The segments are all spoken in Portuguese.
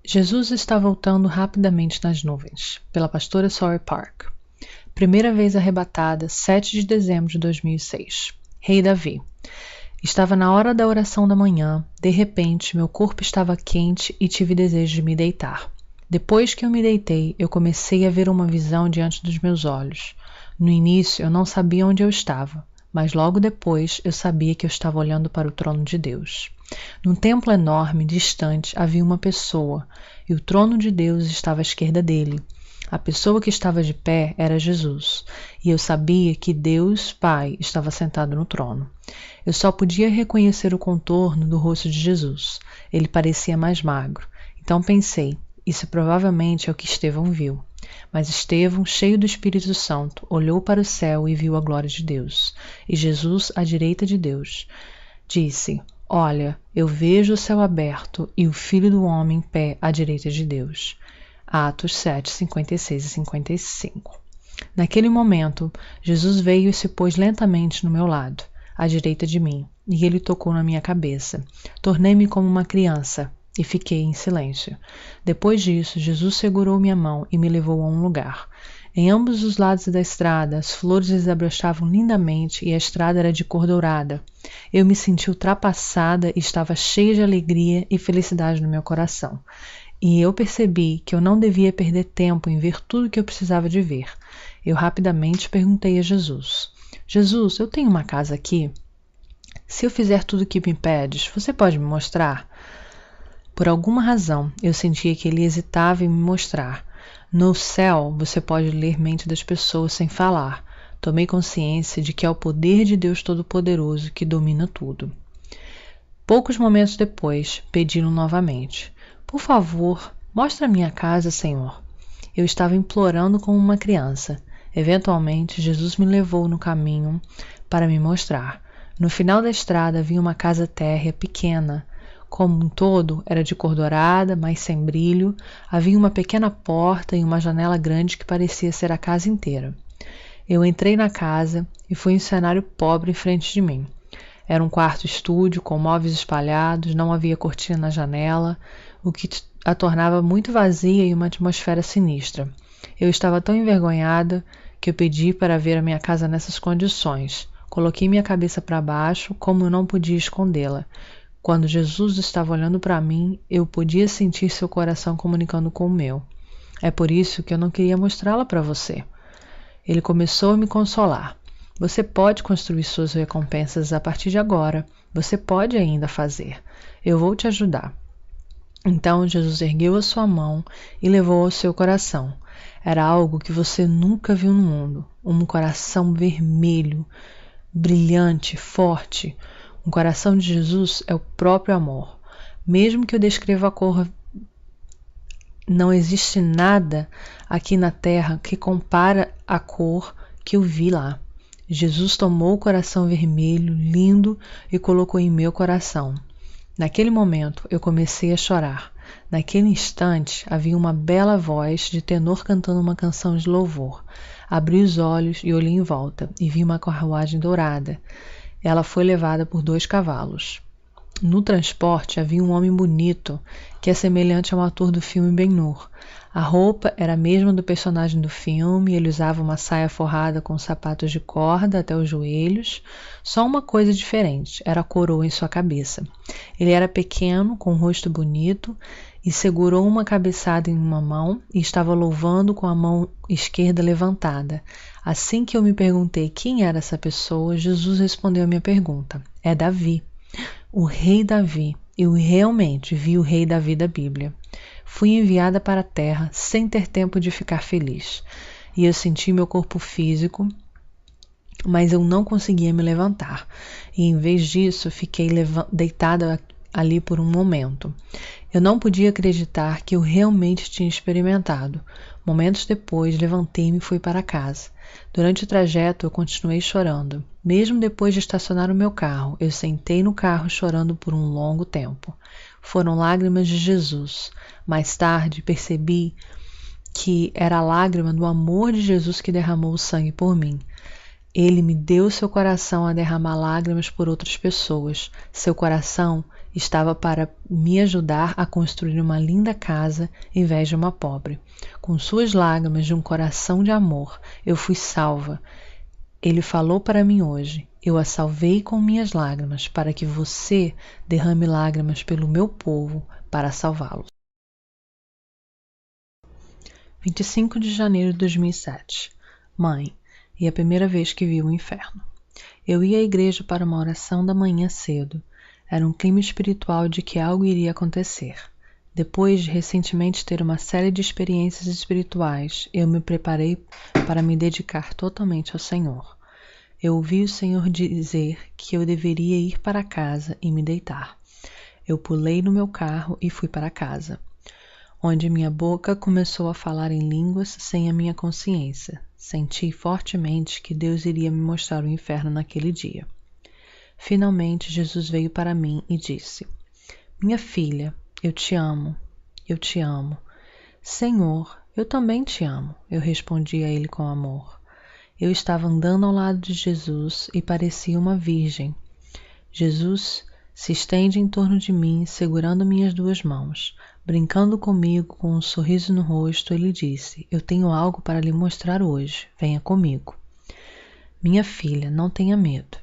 Jesus está voltando rapidamente nas nuvens, pela pastora Sawyer Park. Primeira vez arrebatada, 7 de dezembro de 2006. Rei Davi. Estava na hora da oração da manhã. De repente, meu corpo estava quente e tive desejo de me deitar. Depois que eu me deitei, eu comecei a ver uma visão diante dos meus olhos. No início, eu não sabia onde eu estava, mas logo depois eu sabia que eu estava olhando para o trono de Deus. Num templo enorme, distante, havia uma pessoa, e o trono de Deus estava à esquerda dele. A pessoa que estava de pé era Jesus, e eu sabia que Deus, Pai, estava sentado no trono. Eu só podia reconhecer o contorno do rosto de Jesus. Ele parecia mais magro. Então pensei, isso provavelmente é o que Estevão viu. Mas Estevão, cheio do Espírito Santo, olhou para o céu e viu a glória de Deus. E Jesus, à direita de Deus, disse: Olha, eu vejo o céu aberto e o Filho do Homem em pé à direita de Deus. Atos 7, 56 e 55. Naquele momento, Jesus veio e se pôs lentamente no meu lado, à direita de mim, e ele tocou na minha cabeça. Tornei-me como uma criança e fiquei em silêncio. Depois disso, Jesus segurou minha mão e me levou a um lugar. Em ambos os lados da estrada, as flores desabrochavam lindamente e a estrada era de cor dourada. Eu me senti ultrapassada e estava cheia de alegria e felicidade no meu coração. E eu percebi que eu não devia perder tempo em ver tudo o que eu precisava de ver. Eu rapidamente perguntei a Jesus: Jesus, eu tenho uma casa aqui? Se eu fizer tudo o que me pedes, você pode me mostrar? Por alguma razão, eu sentia que ele hesitava em me mostrar. No céu, você pode ler mente das pessoas sem falar. Tomei consciência de que é o poder de Deus Todo-Poderoso que domina tudo. Poucos momentos depois, pedi-lo novamente: Por favor, mostre a minha casa, Senhor. Eu estava implorando como uma criança. Eventualmente, Jesus me levou no caminho para me mostrar. No final da estrada havia uma casa térrea pequena. Como um todo, era de cor dourada, mas sem brilho. Havia uma pequena porta e uma janela grande que parecia ser a casa inteira. Eu entrei na casa e foi um cenário pobre em frente de mim. Era um quarto-estúdio com móveis espalhados, não havia cortina na janela, o que a tornava muito vazia e uma atmosfera sinistra. Eu estava tão envergonhada que eu pedi para ver a minha casa nessas condições. Coloquei minha cabeça para baixo, como eu não podia escondê-la. Quando Jesus estava olhando para mim, eu podia sentir seu coração comunicando com o meu. É por isso que eu não queria mostrá-la para você. Ele começou a me consolar. Você pode construir suas recompensas a partir de agora. Você pode ainda fazer. Eu vou te ajudar. Então Jesus ergueu a sua mão e levou ao seu coração. Era algo que você nunca viu no mundo. Um coração vermelho, brilhante, forte. O coração de Jesus é o próprio amor. Mesmo que eu descreva a cor, não existe nada aqui na terra que compara a cor que eu vi lá. Jesus tomou o coração vermelho, lindo, e colocou em meu coração. Naquele momento, eu comecei a chorar. Naquele instante, havia uma bela voz de tenor cantando uma canção de louvor. Abri os olhos e olhei em volta, e vi uma carruagem dourada. Ela foi levada por 2 cavalos. No transporte havia um homem bonito, que é semelhante a um ator do filme Ben-Hur. A roupa era a mesma do personagem do filme, ele usava uma saia forrada com sapatos de corda até os joelhos. Só uma coisa diferente, era a coroa em sua cabeça. Ele era pequeno, com um rosto bonito, e segurou uma cabeçada em uma mão e estava louvando com a mão esquerda levantada. Assim que eu me perguntei quem era essa pessoa, Jesus respondeu a minha pergunta. É Davi, o rei Davi. Eu realmente vi o rei Davi da Bíblia. Fui enviada para a terra sem ter tempo de ficar feliz. E eu senti meu corpo físico, mas eu não conseguia me levantar. E em vez disso, fiquei deitada ali por um momento. Eu não podia acreditar que eu realmente tinha experimentado. Momentos depois, levantei-me e fui para casa. Durante o trajeto, eu continuei chorando. Mesmo depois de estacionar o meu carro, eu sentei no carro chorando por um longo tempo. Foram lágrimas de Jesus. Mais tarde, percebi que era a lágrima do amor de Jesus que derramou o sangue por mim. Ele me deu seu coração a derramar lágrimas por outras pessoas. Seu coração Estava para me ajudar a construir uma linda casa em vez de uma pobre. Com suas lágrimas de um coração de amor, eu fui salva. Ele falou para mim hoje: eu a salvei com minhas lágrimas, para que você derrame lágrimas pelo meu povo para salvá-los. 25 de janeiro de 2007. Mãe, e a primeira vez que vi o inferno. Eu ia à igreja para uma oração da manhã cedo. Era um clima espiritual de que algo iria acontecer. Depois de recentemente ter uma série de experiências espirituais, eu me preparei para me dedicar totalmente ao Senhor. Eu ouvi o Senhor dizer que eu deveria ir para casa e me deitar. Eu pulei no meu carro e fui para casa, onde minha boca começou a falar em línguas sem a minha consciência. Senti fortemente que Deus iria me mostrar o inferno naquele dia. Finalmente, Jesus veio para mim e disse: minha filha, eu te amo, eu te amo. Senhor, eu também te amo, eu respondi a ele com amor. Eu estava andando ao lado de Jesus e parecia uma virgem. Jesus se estende em torno de mim, segurando minhas duas mãos. Brincando comigo com um sorriso no rosto, ele disse: eu tenho algo para lhe mostrar hoje, venha comigo. Minha filha, não tenha medo.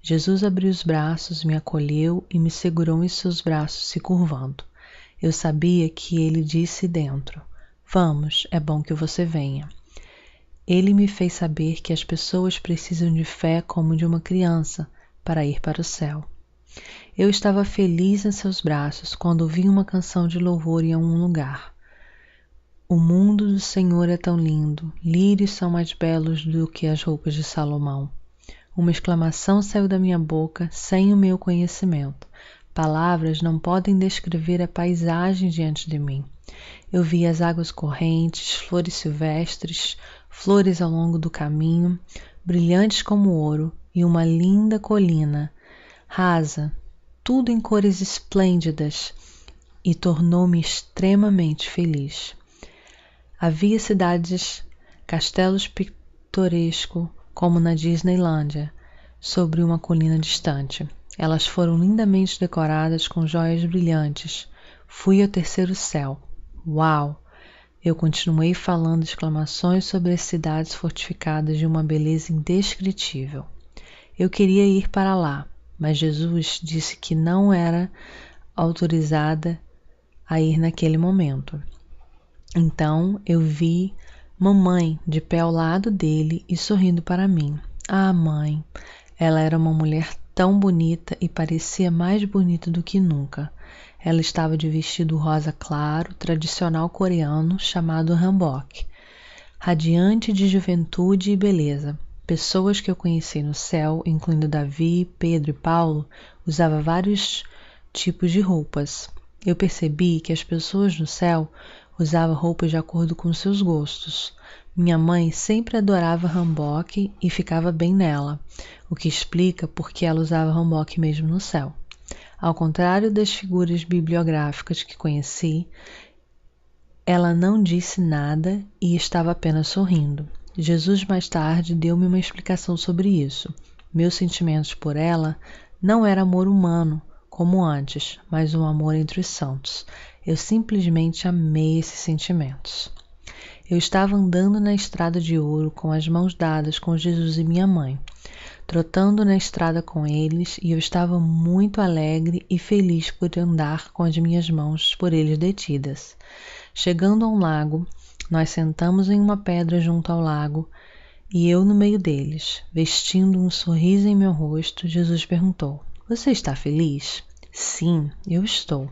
Jesus abriu os braços, me acolheu e me segurou em seus braços, se curvando. Eu sabia que ele disse dentro: vamos, é bom que você venha. Ele me fez saber que as pessoas precisam de fé como de uma criança para ir para o céu. Eu estava feliz em seus braços quando ouvi uma canção de louvor em algum lugar. O mundo do Senhor é tão lindo, lírios são mais belos do que as roupas de Salomão. Uma exclamação saiu da minha boca sem o meu conhecimento. Palavras não podem descrever a paisagem diante de mim. Eu vi as águas correntes, flores silvestres, flores ao longo do caminho, brilhantes como ouro, e uma linda colina, rasa, tudo em cores esplêndidas, e tornou-me extremamente feliz. Havia cidades, castelos pitorescos, como na Disneylândia, sobre uma colina distante. Elas foram lindamente decoradas com joias brilhantes. Fui ao terceiro céu. Uau! Eu continuei falando exclamações sobre as cidades fortificadas de uma beleza indescritível. Eu queria ir para lá, mas Jesus disse que não era autorizada a ir naquele momento. Então eu vi mamãe de pé ao lado dele e sorrindo para mim. Ah, mãe! Ela era uma mulher tão bonita e parecia mais bonita do que nunca. Ela estava de vestido rosa claro, tradicional coreano, chamado hanbok, radiante de juventude e beleza. Pessoas que eu conheci no céu, incluindo Davi, Pedro e Paulo, usavam vários tipos de roupas. Eu percebi que as pessoas no céu usavam roupas de acordo com seus gostos. Minha mãe sempre adorava hanbok e ficava bem nela, o que explica por que ela usava hanbok mesmo no céu. Ao contrário das figuras bibliográficas que conheci, ela não disse nada e estava apenas sorrindo. Jesus mais tarde deu-me uma explicação sobre isso. Meus sentimentos por ela não era amor humano, como antes, mas um amor entre os santos. Eu simplesmente amei esses sentimentos. Eu estava andando na estrada de ouro com as mãos dadas com Jesus e minha mãe, trotando na estrada com eles, e eu estava muito alegre e feliz por andar com as minhas mãos por eles detidas. Chegando a um lago, nós sentamos em uma pedra junto ao lago, e eu no meio deles, vestindo um sorriso em meu rosto. Jesus perguntou: você está feliz? Sim, eu estou.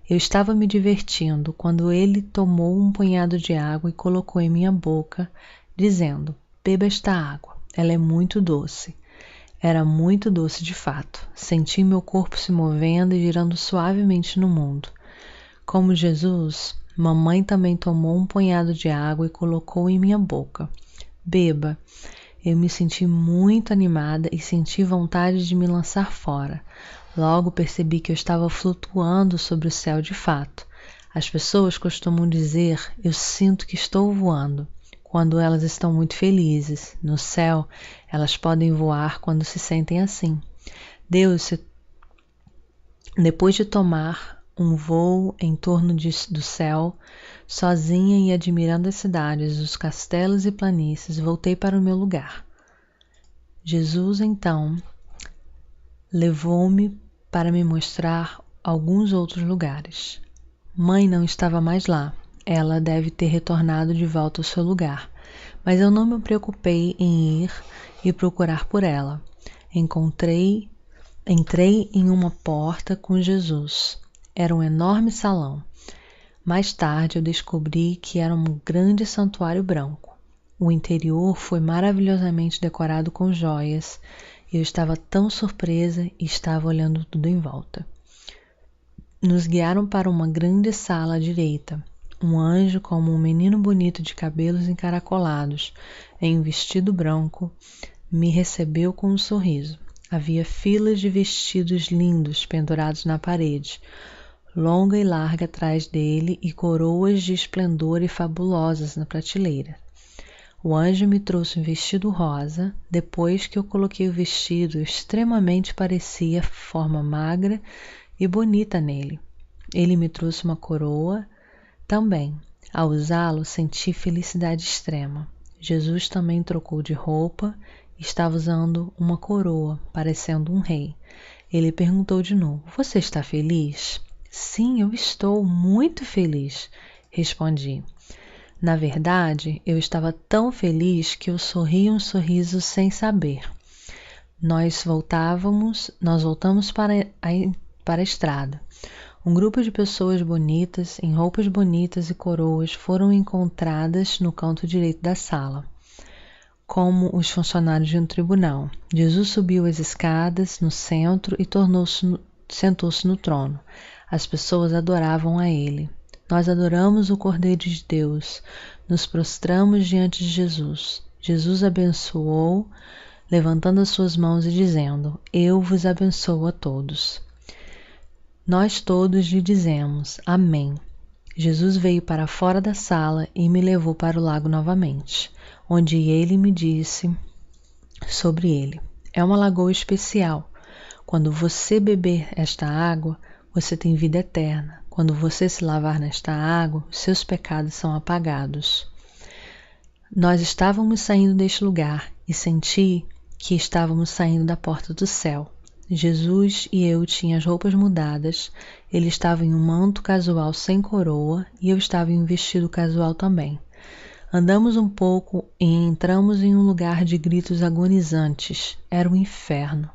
Eu estava me divertindo quando ele tomou um punhado de água e colocou em minha boca, dizendo: beba esta água, ela é muito doce. Era muito doce de fato. Senti meu corpo se movendo e girando suavemente no mundo. Como Jesus, mamãe também tomou um punhado de água e colocou em minha boca. Beba. Eu me senti muito animada e senti vontade de me lançar fora. Logo percebi que eu estava flutuando sobre o céu de fato. As pessoas costumam dizer: eu sinto que estou voando, quando elas estão muito felizes. No céu, elas podem voar quando se sentem assim. Deus se Depois de tomar um voo em torno do céu, sozinha e admirando as cidades, os castelos e planícies, voltei para o meu lugar. Jesus, então, levou-me para me mostrar alguns outros lugares. Mãe não estava mais lá. Ela deve ter retornado de volta ao seu lugar, mas eu não me preocupei em ir e procurar por ela. Entrei em uma porta com Jesus. Era um enorme salão. Mais tarde eu descobri que era um grande santuário branco. O interior foi maravilhosamente decorado com joias. Eu estava tão surpresa e estava olhando tudo em volta. Nos guiaram para uma grande sala à direita. Um anjo, como um menino bonito de cabelos encaracolados, em um vestido branco, me recebeu com um sorriso. Havia filas de vestidos lindos pendurados na parede, longa e larga atrás dele, e coroas de esplendor e fabulosas na prateleira. O anjo me trouxe um vestido rosa. Depois que eu coloquei o vestido, extremamente parecia forma magra e bonita nele. Ele me trouxe uma coroa também. Ao usá-lo, senti felicidade extrema. Jesus também trocou de roupa e estava usando uma coroa, parecendo um rei. Ele perguntou de novo: "Você está feliz?" "Sim, eu estou muito feliz", respondi. Na verdade, eu estava tão feliz que eu sorri um sorriso sem saber. Nós voltamos para a estrada. Um grupo de pessoas bonitas, em roupas bonitas e coroas, foram encontradas no canto direito da sala, como os funcionários de um tribunal. Jesus subiu as escadas no centro e sentou-se no trono. As pessoas adoravam a ele. Nós adoramos o Cordeiro de Deus. Nos prostramos diante de Jesus. Jesus abençoou, levantando as suas mãos e dizendo: "Eu vos abençoo a todos." Nós todos lhe dizemos: "Amém." Jesus veio para fora da sala e me levou para o lago novamente, onde ele me disse sobre ele: "É uma lagoa especial. Quando você beber esta água, você tem vida eterna. Quando você se lavar nesta água, seus pecados são apagados." Nós estávamos saindo deste lugar e senti que estávamos saindo da porta do céu. Jesus e eu tinham as roupas mudadas. Ele estava em um manto casual sem coroa e eu estava em um vestido casual também. Andamos um pouco e entramos em um lugar de gritos agonizantes. Era o inferno.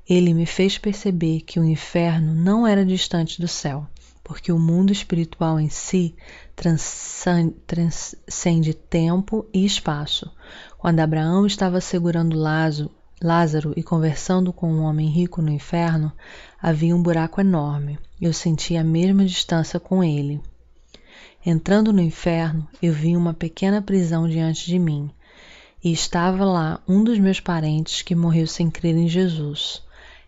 Ele me fez perceber que o inferno não era distante do céu, porque o mundo espiritual em si transcende tempo e espaço. Quando Abraão estava segurando Lázaro e conversando com um homem rico no inferno, havia um buraco enorme. Eu sentia a mesma distância com ele. Entrando no inferno, eu vi uma pequena prisão diante de mim, e estava lá um dos meus parentes que morreu sem crer em Jesus.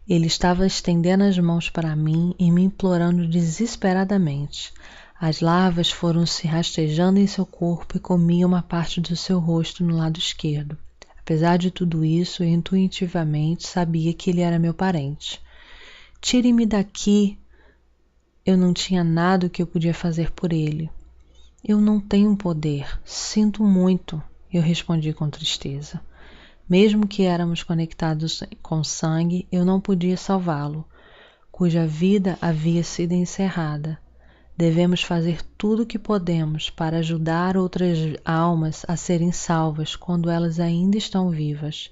Ele estava estendendo as mãos para mim e me implorando desesperadamente. As larvas foram se rastejando em seu corpo e comiam uma parte do seu rosto no lado esquerdo. Apesar de tudo isso, eu intuitivamente sabia que ele era meu parente. "Tire-me daqui." Eu não tinha nada que eu podia fazer por ele. "Eu não tenho poder. Sinto muito", eu respondi com tristeza. Mesmo que éramos conectados com sangue, eu não podia salvá-lo, cuja vida havia sido encerrada. Devemos fazer tudo o que podemos para ajudar outras almas a serem salvas quando elas ainda estão vivas.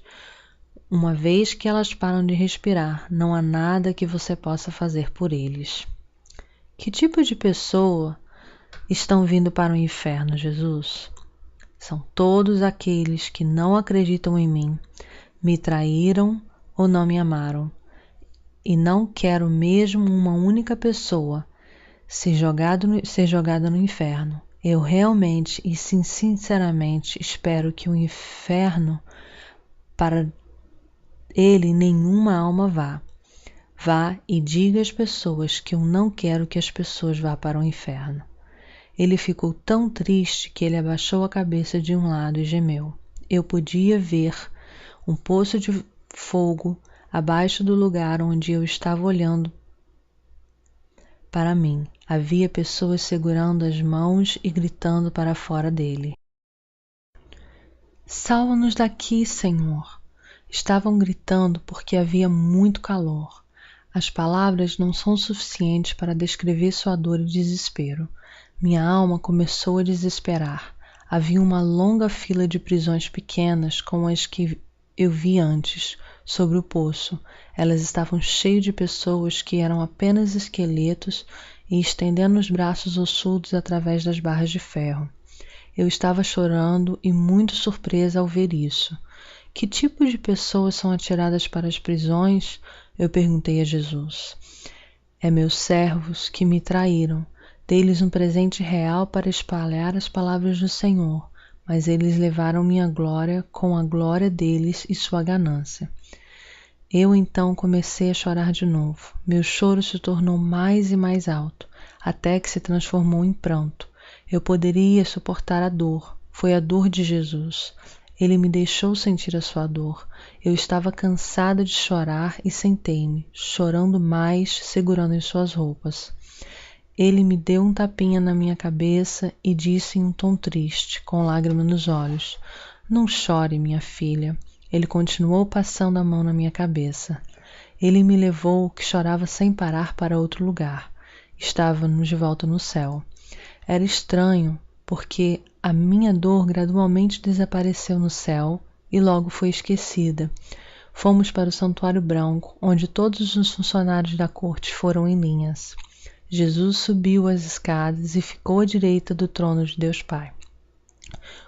Uma vez que elas param de respirar, não há nada que você possa fazer por eles. Que tipo de pessoa estão vindo para o inferno, Jesus? São todos aqueles que não acreditam em mim, me traíram ou não me amaram. E não quero mesmo uma única pessoa ser jogada no inferno. Eu realmente e sinceramente espero que o inferno, para ele, nenhuma alma vá. Vá e diga às pessoas que eu não quero que as pessoas vá para o inferno. Ele ficou tão triste que ele abaixou a cabeça de um lado e gemeu. Eu podia ver um poço de fogo abaixo do lugar onde eu estava olhando para mim. Havia pessoas segurando as mãos e gritando para fora dele. Salva-nos daqui, Senhor! Estavam gritando porque havia muito calor. As palavras não são suficientes para descrever sua dor e desespero. Minha alma começou a desesperar. Havia uma longa fila de prisões pequenas como as que eu vi antes, sobre o poço. Elas estavam cheias de pessoas que eram apenas esqueletos e estendendo os braços ossudos através das barras de ferro. Eu estava chorando e muito surpresa ao ver isso. Que tipo de pessoas são atiradas para as prisões? Eu perguntei a Jesus. É meus servos que me traíram. Dei-lhes um presente real para espalhar as palavras do Senhor, mas eles levaram minha glória com a glória deles e sua ganância. Eu então comecei a chorar de novo. Meu choro se tornou mais e mais alto, até que se transformou em pranto. Eu poderia suportar a dor. Foi a dor de Jesus. Ele me deixou sentir a sua dor. Eu estava cansada de chorar e sentei-me, chorando mais, segurando em suas roupas. Ele me deu um tapinha na minha cabeça e disse em um tom triste, com lágrimas nos olhos: Não chore, minha filha. Ele continuou passando a mão na minha cabeça. Ele me levou, que chorava sem parar, para outro lugar. Estávamos de volta no céu. Era estranho, porque a minha dor gradualmente desapareceu no céu e logo foi esquecida. Fomos para o santuário branco, onde todos os funcionários da corte foram em linhas. Jesus subiu as escadas e ficou à direita do trono de Deus Pai.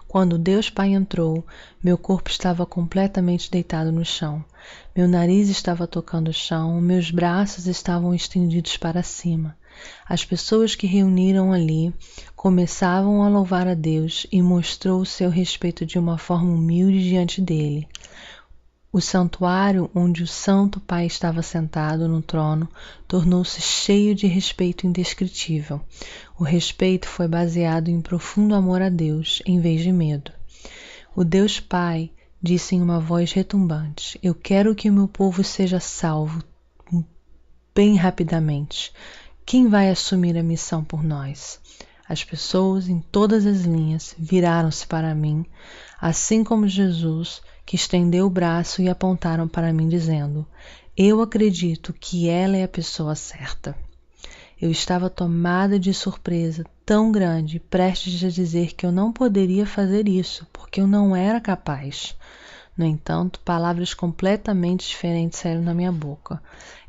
Quando Deus Pai entrou, meu corpo estava completamente deitado no chão. Meu nariz estava tocando o chão, meus braços estavam estendidos para cima. As pessoas que reuniram ali começavam a louvar a Deus e mostrou o seu respeito de uma forma humilde diante dele. O santuário onde o Santo Pai estava sentado no trono tornou-se cheio de respeito indescritível. O respeito foi baseado em profundo amor a Deus, em vez de medo. O Deus Pai disse em uma voz retumbante: Eu quero que o meu povo seja salvo bem rapidamente. Quem vai assumir a missão por nós? As pessoas em todas as linhas viraram-se para mim, assim como Jesus, que estendeu o braço e apontaram para mim dizendo: Eu acredito que ela é a pessoa certa. Eu estava tomada de surpresa tão grande, prestes a dizer que eu não poderia fazer isso, porque eu não era capaz. No entanto, palavras completamente diferentes saíram da minha boca.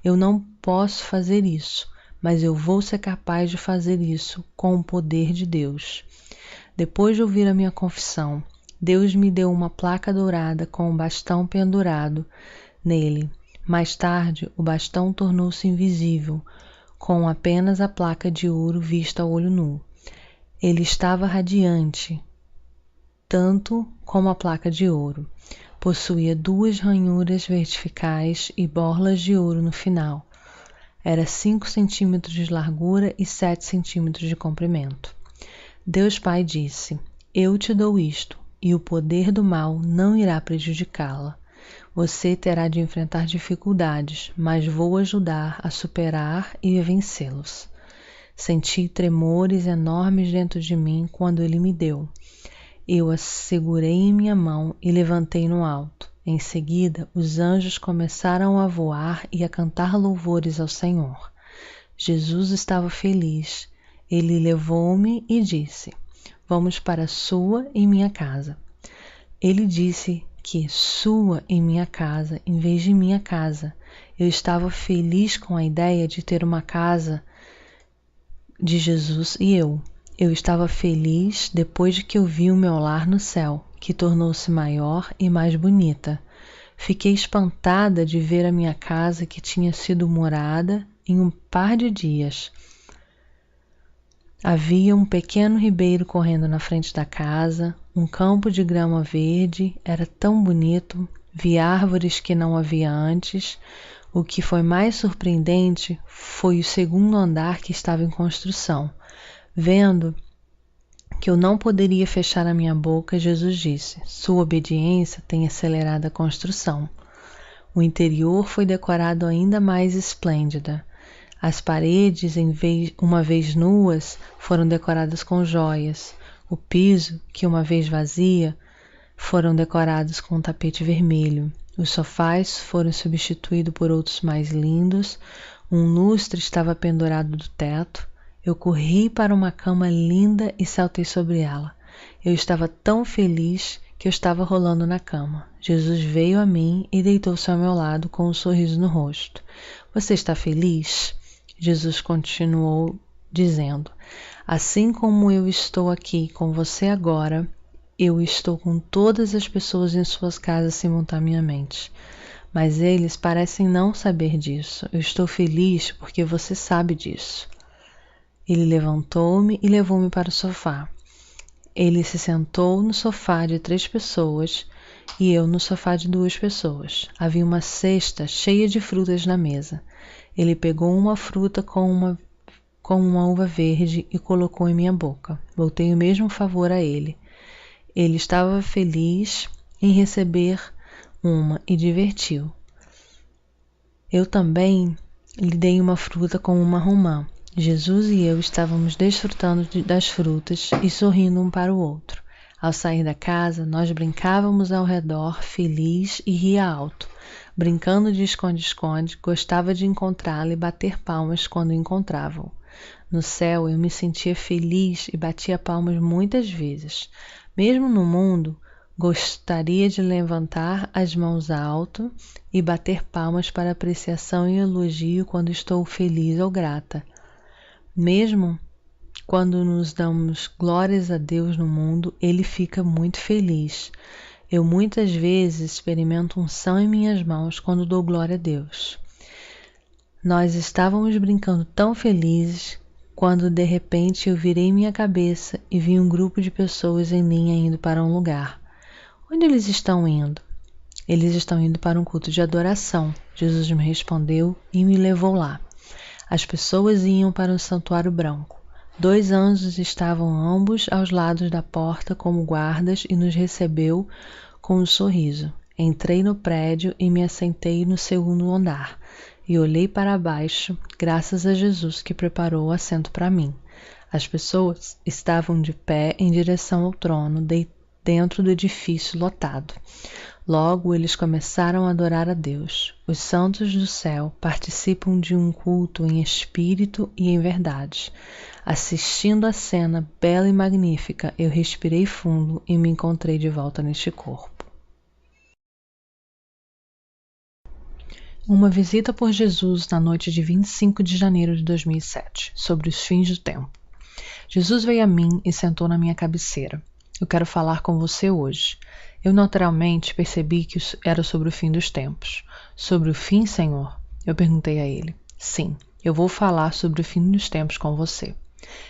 Eu não posso fazer isso, mas eu vou ser capaz de fazer isso com o poder de Deus. Depois de ouvir a minha confissão, Deus me deu uma placa dourada com um bastão pendurado nele. Mais tarde, o bastão tornou-se invisível, com apenas a placa de ouro vista a olho nu. Ele estava radiante, tanto como a placa de ouro. Possuía 2 ranhuras verticais e borlas de ouro no final. Era 5 centímetros de largura e 7 centímetros de comprimento. Deus Pai disse: Eu te dou isto, e o poder do mal não irá prejudicá-la. Você terá de enfrentar dificuldades, mas vou ajudar a superar e a vencê-los. Senti tremores enormes dentro de mim quando ele me deu. Eu a segurei em minha mão e levantei no alto. Em seguida, os anjos começaram a voar e a cantar louvores ao Senhor. Jesus estava feliz. Ele levou-me e disse: Vamos para a sua e minha casa. Ele disse que sua em minha casa, em vez de minha casa. Eu estava feliz com a ideia de ter uma casa de Jesus e eu. Eu estava feliz depois de que eu vi o meu lar no céu, que tornou-se maior e mais bonita. Fiquei espantada de ver a minha casa que tinha sido morada em um par de dias. Havia um pequeno ribeiro correndo na frente da casa, um campo de grama verde, era tão bonito, vi árvores que não havia antes. O que foi mais surpreendente foi o segundo andar que estava em construção. Vendo que eu não poderia fechar a minha boca, Jesus disse: Sua obediência tem acelerado a construção. O interior foi decorado ainda mais esplêndida. As paredes, uma vez nuas, foram decoradas com joias. O piso, que uma vez vazia, foram decorados com um tapete vermelho. Os sofás foram substituídos por outros mais lindos. Um lustre estava pendurado do teto. Eu corri para uma cama linda e saltei sobre ela. Eu estava tão feliz que eu estava rolando na cama. Jesus veio a mim e deitou-se ao meu lado com um sorriso no rosto. Você está feliz? Jesus continuou dizendo: assim como eu estou aqui com você agora, eu estou com todas as pessoas em suas casas simultaneamente. Mas eles parecem não saber disso. Eu estou feliz porque você sabe disso. Ele levantou-me e levou-me para o sofá. Ele se sentou no sofá de 3 pessoas e eu no sofá de 2 pessoas. Havia uma cesta cheia de frutas na mesa. Ele pegou uma fruta com uma uva verde e colocou em minha boca. Voltei o mesmo favor a ele. Ele estava feliz em receber uma e divertiu. Eu também lhe dei uma fruta com uma romã. Jesus e eu estávamos desfrutando das frutas e sorrindo um para o outro. Ao sair da casa, nós brincávamos ao redor, feliz e ria alto. Brincando de esconde-esconde, gostava de encontrá-lo e bater palmas quando o encontravam. No céu, eu me sentia feliz e batia palmas muitas vezes. Mesmo no mundo, gostaria de levantar as mãos alto e bater palmas para apreciação e elogio quando estou feliz ou grata. Mesmo quando nos damos glórias a Deus no mundo, Ele fica muito feliz. Eu muitas vezes experimento unção em minhas mãos quando dou glória a Deus. Nós estávamos brincando tão felizes quando de repente eu virei minha cabeça e vi um grupo de pessoas em linha indo para um lugar. Onde eles estão indo? Eles estão indo para um culto de adoração. Jesus me respondeu e me levou lá. As pessoas iam para o santuário branco. 2 anjos estavam ambos aos lados da porta como guardas e nos recebeu com um sorriso. Entrei no prédio e me assentei no 2º andar e olhei para baixo, graças a Jesus que preparou o assento para mim. As pessoas estavam de pé em direção ao trono, dentro do edifício lotado. Logo, eles começaram a adorar a Deus. Os santos do céu participam de um culto em espírito e em verdade. Assistindo a cena bela e magnífica, eu respirei fundo e me encontrei de volta neste corpo. Uma visita por Jesus na noite de 25 de janeiro de 2007, sobre os fins do tempo. Jesus veio a mim e sentou na minha cabeceira. Eu quero falar com você hoje. Eu naturalmente percebi que era sobre o fim dos tempos. Sobre o fim, Senhor? Eu perguntei a ele. Sim, eu vou falar sobre o fim dos tempos com você.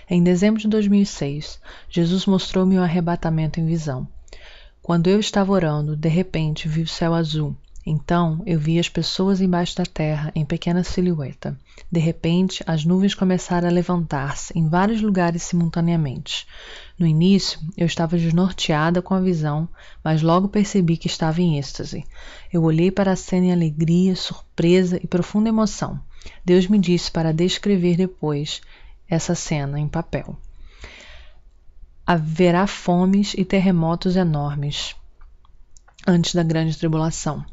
Em dezembro de 2006, Jesus mostrou-me o arrebatamento em visão. Quando eu estava orando, de repente vi o céu azul. Então eu vi as pessoas embaixo da terra em pequena silhueta. De repente, as nuvens começaram a levantar-se em vários lugares simultaneamente. No início, eu estava desnorteada com a visão, mas logo percebi que estava em êxtase. Eu olhei para a cena em alegria, surpresa e profunda emoção. Deus me disse para descrever depois essa cena em papel. Haverá fomes e terremotos enormes antes da grande tribulação.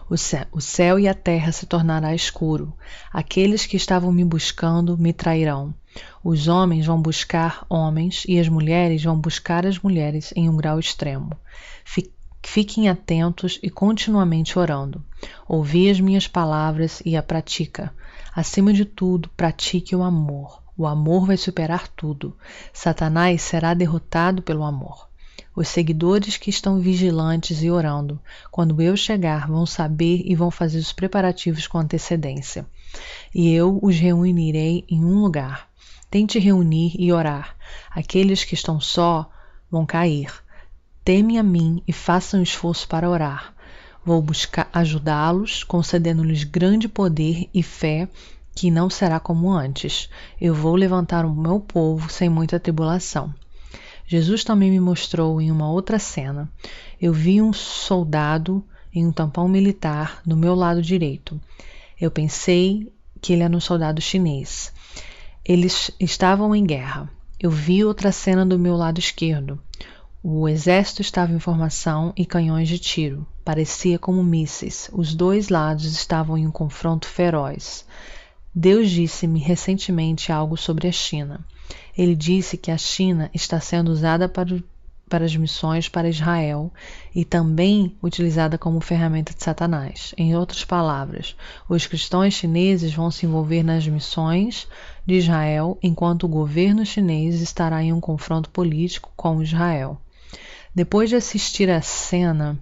O céu e a terra se tornará escuro. Aqueles que estavam me buscando me trairão. Os homens vão buscar homens e as mulheres vão buscar as mulheres em um grau extremo. Fiquem atentos e continuamente orando. Ouvi as minhas palavras e a pratica. Acima de tudo, pratique o amor. O amor vai superar tudo. Satanás será derrotado pelo amor. Os seguidores que estão vigilantes e orando, quando eu chegar, vão saber e vão fazer os preparativos com antecedência. E eu os reunirei em um lugar. Tente reunir e orar. Aqueles que estão só vão cair. Temem a mim e façam esforço para orar. Vou buscar ajudá-los, concedendo-lhes grande poder e fé que não será como antes. Eu vou levantar o meu povo sem muita tribulação. Jesus também me mostrou em uma outra cena. Eu vi um soldado em um tampão militar do meu lado direito. Eu pensei que ele era um soldado chinês. Eles estavam em guerra. Eu vi outra cena do meu lado esquerdo. O exército estava em formação e canhões de tiro. Parecia como mísseis. Os dois lados estavam em um confronto feroz. Deus disse-me recentemente algo sobre a China. Ele disse que a China está sendo usada para as missões para Israel e também utilizada como ferramenta de Satanás. Em outras palavras, os cristãos chineses vão se envolver nas missões de Israel, enquanto o governo chinês estará em um confronto político com Israel. Depois de assistir à cena,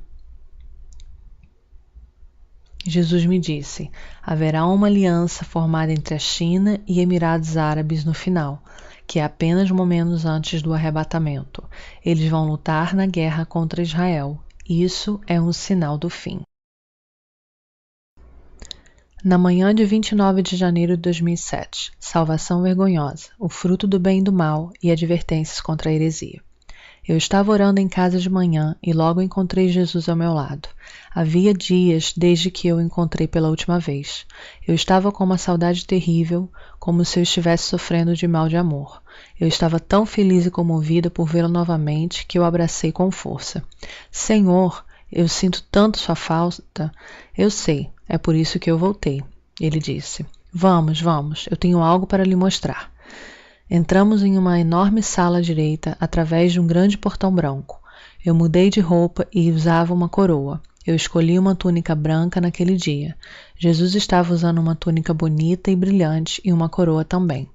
Jesus me disse: haverá uma aliança formada entre a China e Emirados Árabes no final, que é apenas momentos antes do arrebatamento. Eles vão lutar na guerra contra Israel. Isso é um sinal do fim. Na manhã de 29 de janeiro de 2007, salvação vergonhosa, o fruto do bem e do mal e advertências contra a heresia. Eu estava orando em casa de manhã e logo encontrei Jesus ao meu lado. Havia dias desde que eu o encontrei pela última vez. Eu estava com uma saudade terrível, como se eu estivesse sofrendo de mal de amor. Eu estava tão feliz e comovida por vê-lo novamente que eu o abracei com força. Senhor, eu sinto tanto sua falta. Eu sei, é por isso que eu voltei. Ele disse: Vamos, eu tenho algo para lhe mostrar. Entramos em uma enorme sala à direita através de um grande portão branco. Eu mudei de roupa e usava uma coroa. Eu escolhi uma túnica branca naquele dia. Jesus estava usando uma túnica bonita e brilhante e uma coroa também.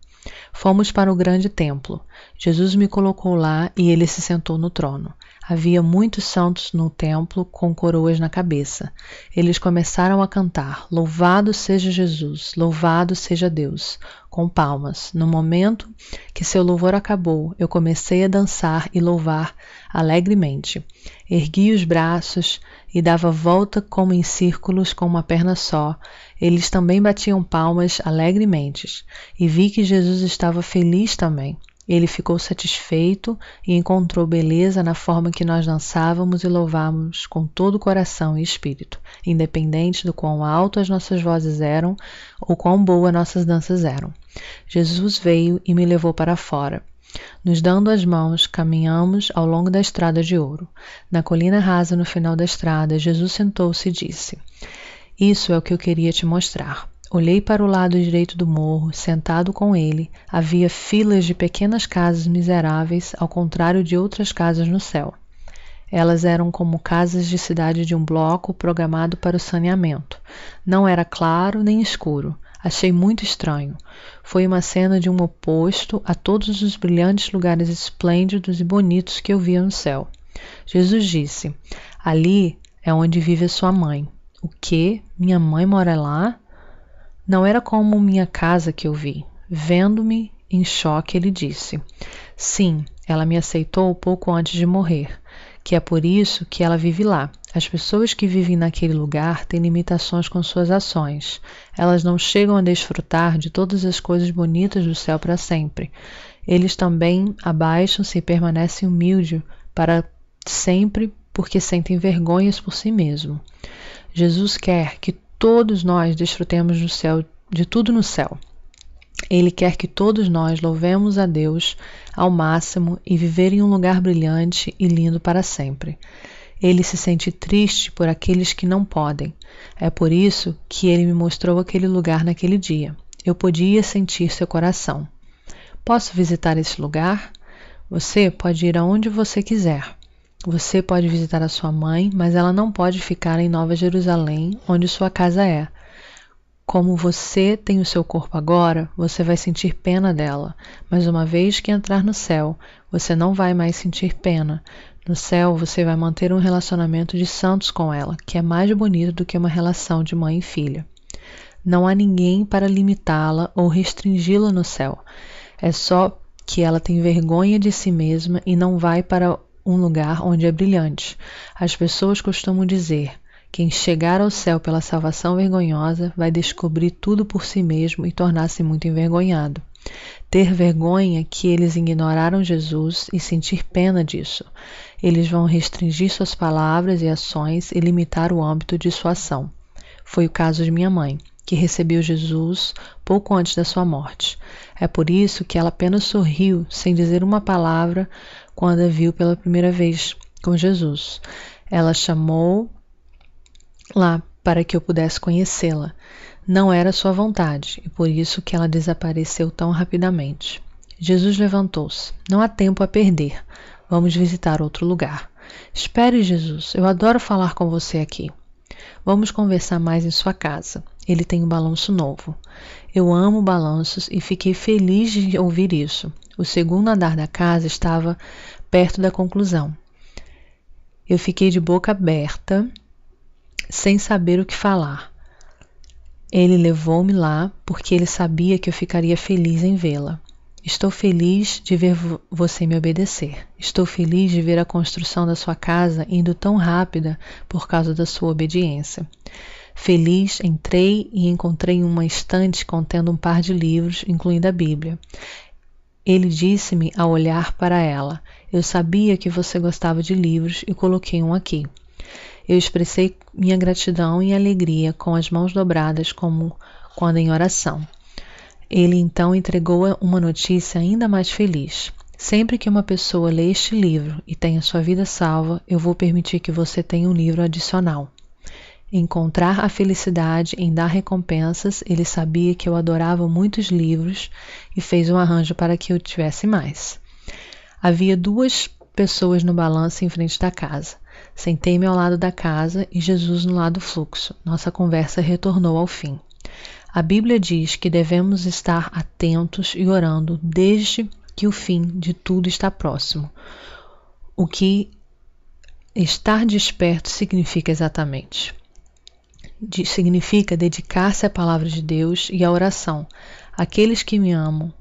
Fomos para o grande templo. Jesus me colocou lá e ele se sentou no trono. Havia muitos santos no templo com coroas na cabeça. Eles começaram a cantar: Louvado seja Jesus, louvado seja Deus, com palmas. No momento que seu louvor acabou, eu comecei a dançar e louvar alegremente. Ergui os braços e dava volta como em círculos com uma perna só. Eles também batiam palmas alegremente. E vi que Jesus estava feliz também. Ele ficou satisfeito e encontrou beleza na forma que nós dançávamos e louvávamos com todo o coração e espírito, independente do quão alto as nossas vozes eram ou quão boas nossas danças eram. Jesus veio e me levou para fora. Nos dando as mãos, caminhamos ao longo da estrada de ouro. Na colina rasa no final da estrada, Jesus sentou-se e disse: Isso é o que eu queria te mostrar. Olhei para o lado direito do morro. Sentado com ele, havia filas de pequenas casas miseráveis, ao contrário de outras casas no céu. Elas eram como casas de cidade de um bloco programado para o saneamento. Não era claro nem escuro. Achei muito estranho. Foi uma cena de um oposto a todos os brilhantes lugares esplêndidos e bonitos que eu via no céu. Jesus disse: Ali é onde vive a sua mãe. O quê? Minha mãe mora lá? Não era como minha casa que eu vi. Vendo-me em choque, ele disse: Sim, ela me aceitou pouco antes de morrer, que é por isso que ela vive lá. As pessoas que vivem naquele lugar têm limitações com suas ações. Elas não chegam a desfrutar de todas as coisas bonitas do céu para sempre. Eles também abaixam-se e permanecem humildes para sempre porque sentem vergonhas por si mesmos. Jesus quer que todos nós desfrutemos do céu, de tudo no céu. Ele quer que todos nós louvemos a Deus ao máximo e viver em um lugar brilhante e lindo para sempre. Ele se sente triste por aqueles que não podem. É por isso que ele me mostrou aquele lugar naquele dia. Eu podia sentir seu coração. Posso visitar esse lugar? Você pode ir aonde você quiser. Você pode visitar a sua mãe, mas ela não pode ficar em Nova Jerusalém, onde sua casa é. Como você tem o seu corpo agora, você vai sentir pena dela, mas uma vez que entrar no céu, você não vai mais sentir pena. No céu, você vai manter um relacionamento de santos com ela, que é mais bonito do que uma relação de mãe e filha. Não há ninguém para limitá-la ou restringi-la no céu. É só que ela tem vergonha de si mesma e não vai para um lugar onde é brilhante. As pessoas costumam dizer: quem chegar ao céu pela salvação vergonhosa vai descobrir tudo por si mesmo e tornar-se muito envergonhado. Ter vergonha que eles ignoraram Jesus e sentir pena disso. Eles vão restringir suas palavras e ações e limitar o âmbito de sua ação. Foi o caso de minha mãe, que recebeu Jesus pouco antes da sua morte. É por isso que ela apenas sorriu, sem dizer uma palavra, quando a viu pela primeira vez com Jesus. Ela chamou lá para que eu pudesse conhecê-la. Não era sua vontade, e por isso que ela desapareceu tão rapidamente. Jesus levantou-se. Não há tempo a perder. Vamos visitar outro lugar. Espere, Jesus. Eu adoro falar com você aqui. Vamos conversar mais em sua casa. Ele tem um balanço novo. Eu amo balanços e fiquei feliz de ouvir isso. O segundo andar da casa estava perto da conclusão. Eu fiquei de boca aberta, sem saber o que falar. Ele levou-me lá porque ele sabia que eu ficaria feliz em vê-la. Estou feliz de ver você me obedecer. Estou feliz de ver a construção da sua casa indo tão rápida por causa da sua obediência. Feliz, entrei e encontrei uma estante contendo um par de livros, incluindo a Bíblia. Ele disse-me ao olhar para ela: eu sabia que você gostava de livros e coloquei um aqui. Eu expressei minha gratidão e alegria com as mãos dobradas como quando em oração. Ele então entregou uma notícia ainda mais feliz. Sempre que uma pessoa lê este livro e tenha sua vida salva, eu vou permitir que você tenha um livro adicional. Encontrar a felicidade em dar recompensas, ele sabia que eu adorava muitos livros e fez um arranjo para que eu tivesse mais. Havia 2 pessoas no balanço em frente da casa. Sentei-me ao lado da casa e Jesus no lado fluxo. Nossa conversa retornou ao fim. A Bíblia diz que devemos estar atentos e orando desde que o fim de tudo está próximo. O que estar desperto significa exatamente? Significa dedicar-se à palavra de Deus e à oração. Aqueles que me amam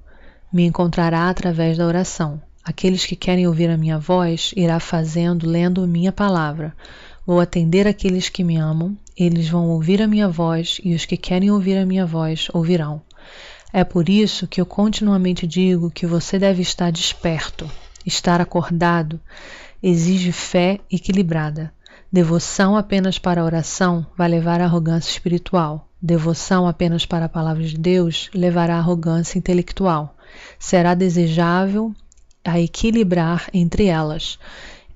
me encontrará através da oração. Aqueles que querem ouvir a minha voz, irá fazendo, lendo minha palavra. Vou atender aqueles que me amam, eles vão ouvir a minha voz, e os que querem ouvir a minha voz, ouvirão. É por isso que eu continuamente digo que você deve estar desperto. Estar acordado exige fé equilibrada. Devoção apenas para a oração vai levar à arrogância espiritual. Devoção apenas para a palavra de Deus levará à arrogância intelectual. Será desejável a equilibrar entre elas,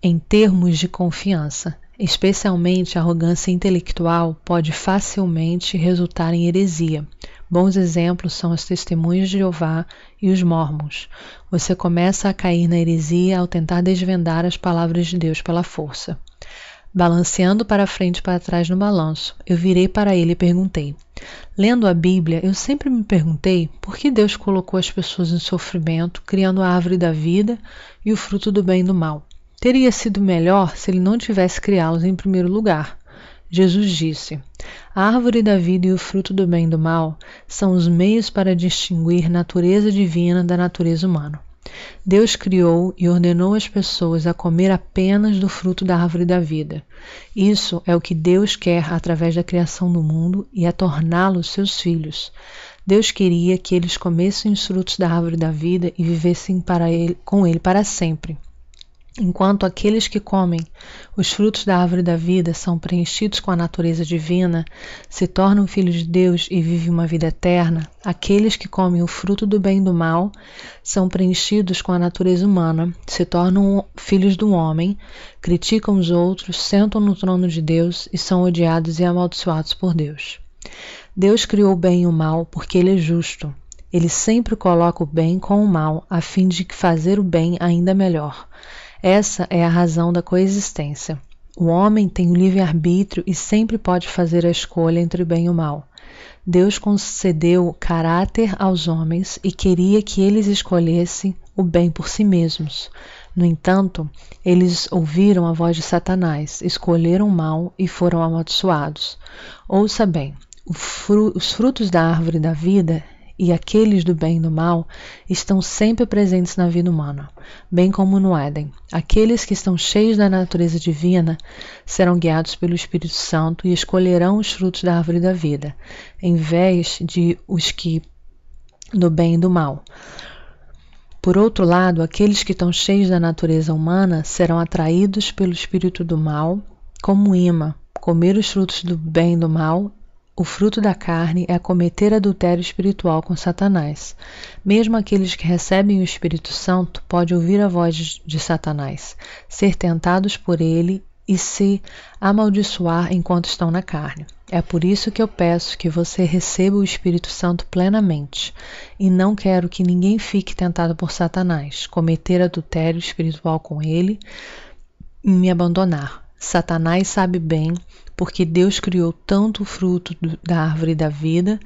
em termos de confiança. Especialmente a arrogância intelectual pode facilmente resultar em heresia. Bons exemplos são as testemunhas de Jeová e os mórmons. Você começa a cair na heresia ao tentar desvendar as palavras de Deus pela força. Balanceando para frente e para trás no balanço, eu virei para ele e perguntei. Lendo a Bíblia, eu sempre me perguntei por que Deus colocou as pessoas em sofrimento, criando a árvore da vida e o fruto do bem e do mal. Teria sido melhor se ele não tivesse criá-los em primeiro lugar. Jesus disse: a árvore da vida e o fruto do bem e do mal são os meios para distinguir natureza divina da natureza humana. Deus criou e ordenou as pessoas a comer apenas do fruto da árvore da vida. Isso é o que Deus quer através da criação do mundo e é torná-los seus filhos. Deus queria que eles comessem os frutos da árvore da vida e vivessem com ele para sempre. Enquanto aqueles que comem os frutos da árvore da vida são preenchidos com a natureza divina, se tornam filhos de Deus e vivem uma vida eterna, aqueles que comem o fruto do bem e do mal são preenchidos com a natureza humana, se tornam filhos do homem, criticam os outros, sentam no trono de Deus e são odiados e amaldiçoados por Deus. Deus criou o bem e o mal porque Ele é justo. Ele sempre coloca o bem com o mal, a fim de fazer o bem ainda melhor. Essa é a razão da coexistência. O homem tem o livre-arbítrio e sempre pode fazer a escolha entre o bem e o mal. Deus concedeu caráter aos homens e queria que eles escolhessem o bem por si mesmos. No entanto, eles ouviram a voz de Satanás, escolheram o mal e foram amaldiçoados. Ouça bem, os frutos da árvore da vida e aqueles do bem e do mal estão sempre presentes na vida humana, bem como no Éden. Aqueles que estão cheios da natureza divina serão guiados pelo Espírito Santo e escolherão os frutos da árvore da vida, em vez de os que do bem e do mal. Por outro lado, aqueles que estão cheios da natureza humana serão atraídos pelo espírito do mal como imã. Comer os frutos do bem e do mal O fruto da carne é cometer adultério espiritual com Satanás. Mesmo aqueles que recebem o Espírito Santo podem ouvir a voz de Satanás, ser tentados por ele e se amaldiçoar enquanto estão na carne. É por isso que eu peço que você receba o Espírito Santo plenamente, e não quero que ninguém fique tentado por Satanás, cometer adultério espiritual com ele e me abandonar. Satanás sabe bem, porque Deus criou tanto o fruto da árvore da vida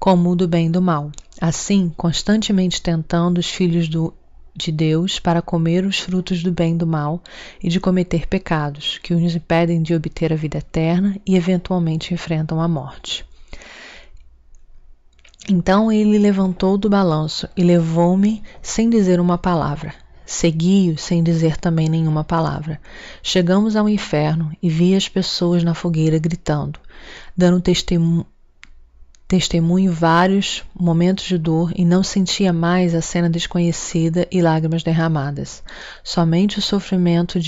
como o do bem e do mal. Assim, constantemente tentando os filhos de Deus para comer os frutos do bem e do mal e de cometer pecados, que os impedem de obter a vida eterna e eventualmente enfrentam a morte. Então ele levantou do balanço e levou-me sem dizer uma palavra. Segui-o sem dizer também nenhuma palavra. Chegamos ao inferno e vi as pessoas na fogueira gritando, dando testemunho vários momentos de dor, e não sentia mais a cena desconhecida e lágrimas derramadas. Somente o sofrimento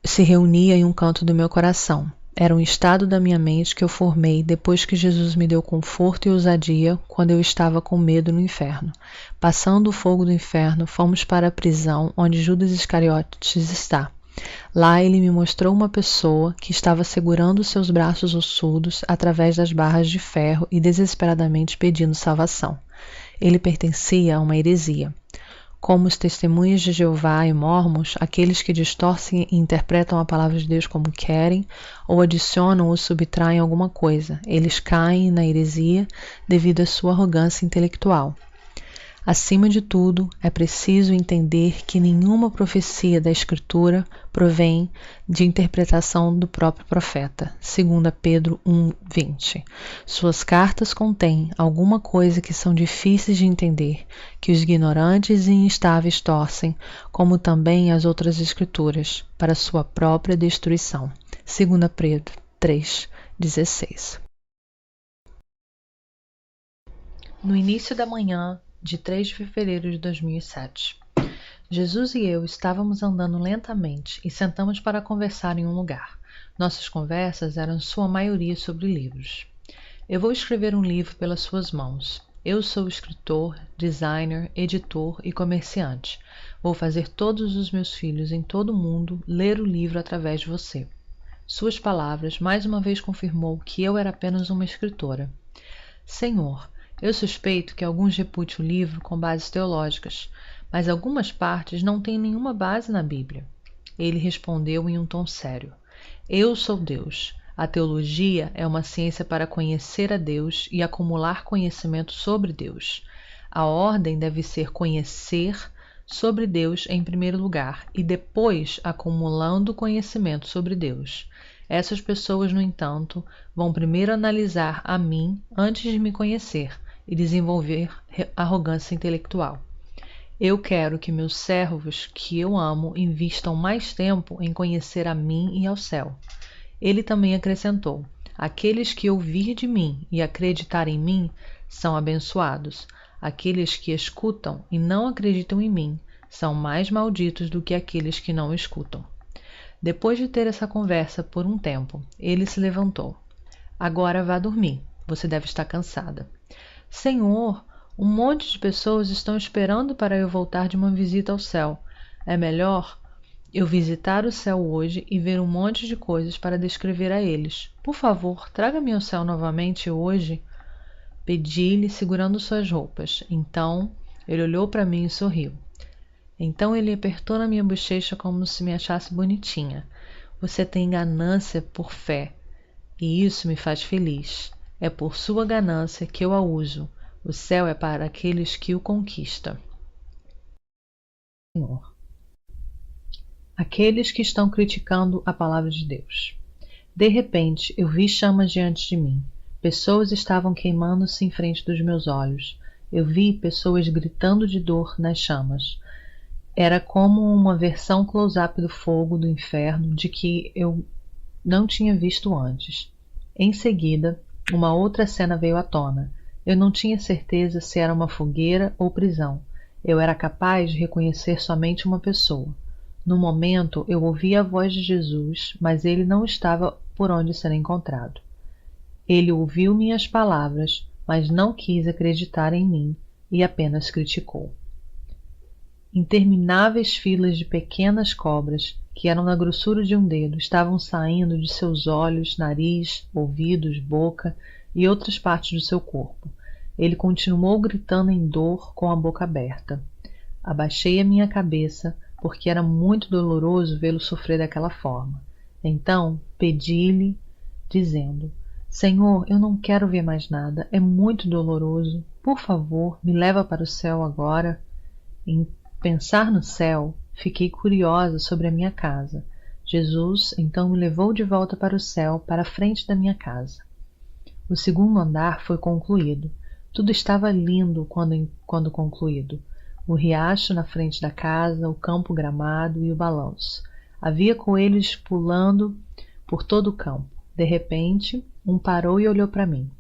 se reunia em um canto do meu coração. Era um estado da minha mente que eu formei depois que Jesus me deu conforto e ousadia quando eu estava com medo no inferno. Passando o fogo do inferno, fomos para a prisão onde Judas Iscariotes está. Lá ele me mostrou uma pessoa que estava segurando seus braços ossudos através das barras de ferro e desesperadamente pedindo salvação. Ele pertencia a uma heresia. Como os testemunhas de Jeová e Mórmons, aqueles que distorcem e interpretam a palavra de Deus como querem, ou adicionam ou subtraem alguma coisa, eles caem na heresia devido à sua arrogância intelectual. Acima de tudo, é preciso entender que nenhuma profecia da Escritura provém de interpretação do próprio profeta, 2 Pedro 1:20. Suas cartas contêm alguma coisa que são difíceis de entender, que os ignorantes e instáveis torcem, como também as outras Escrituras, para sua própria destruição. 2 Pedro 3:16. No início da manhã de 3 de fevereiro de 2007. Jesus e eu estávamos andando lentamente e sentamos para conversar em um lugar. Nossas conversas eram em sua maioria sobre livros. Eu vou escrever um livro pelas suas mãos. Eu sou escritor, designer, editor e comerciante. Vou fazer todos os meus filhos em todo o mundo ler o livro através de você. Suas palavras mais uma vez confirmou que eu era apenas uma escritora. Senhor, eu suspeito que alguns reputem o livro com bases teológicas, mas algumas partes não têm nenhuma base na Bíblia. Ele respondeu em um tom sério. Eu sou Deus. A teologia é uma ciência para conhecer a Deus e acumular conhecimento sobre Deus. A ordem deve ser conhecer sobre Deus em primeiro lugar e depois acumulando conhecimento sobre Deus. Essas pessoas, no entanto, vão primeiro analisar a mim antes de me conhecer e desenvolver arrogância intelectual. Eu quero que meus servos, que eu amo, invistam mais tempo em conhecer a mim e ao céu. Ele também acrescentou: aqueles que ouvir de mim e acreditar em mim são abençoados. Aqueles que escutam e não acreditam em mim são mais malditos do que aqueles que não escutam. Depois de ter essa conversa por um tempo, ele se levantou. Agora vá dormir. Você deve estar cansada. Senhor, um monte de pessoas estão esperando para eu voltar de uma visita ao céu. É melhor eu visitar o céu hoje e ver um monte de coisas para descrever a eles. Por favor, traga-me ao céu novamente hoje. Pedi-lhe, segurando suas roupas. Então, ele olhou para mim e sorriu. Então ele apertou na minha bochecha como se me achasse bonitinha. Você tem ganância por fé, e isso me faz feliz. É por sua ganância que eu a uso. O céu é para aqueles que o conquistam. Senhor. Aqueles que estão criticando a palavra de Deus. De repente, eu vi chamas diante de mim. Pessoas estavam queimando-se em frente dos meus olhos. Eu vi pessoas gritando de dor nas chamas. Era como uma versão close-up do fogo do inferno de que eu não tinha visto antes. Em seguida, uma outra cena veio à tona. Eu não tinha certeza se era uma fogueira ou prisão. Eu era capaz de reconhecer somente uma pessoa. No momento, eu ouvi a voz de Jesus, mas ele não estava por onde ser encontrado. Ele ouviu minhas palavras, mas não quis acreditar em mim e apenas criticou. Intermináveis filas de pequenas cobras, que eram da grossura de um dedo, estavam saindo de seus olhos, nariz, ouvidos, boca e outras partes do seu corpo. Ele continuou gritando em dor com a boca aberta. Abaixei a minha cabeça, porque era muito doloroso vê-lo sofrer daquela forma. Então pedi-lhe, dizendo: Senhor, eu não quero ver mais nada, é muito doloroso. Por favor, me leva para o céu agora. Em pensar no céu, fiquei curiosa sobre a minha casa. Jesus então me levou de volta para o céu, para a frente da minha casa. O segundo andar foi concluído. Tudo estava lindo quando concluído. O riacho na frente da casa, o campo gramado e o balanço. Havia coelhos pulando por todo o campo. De repente, um parou e olhou para mim.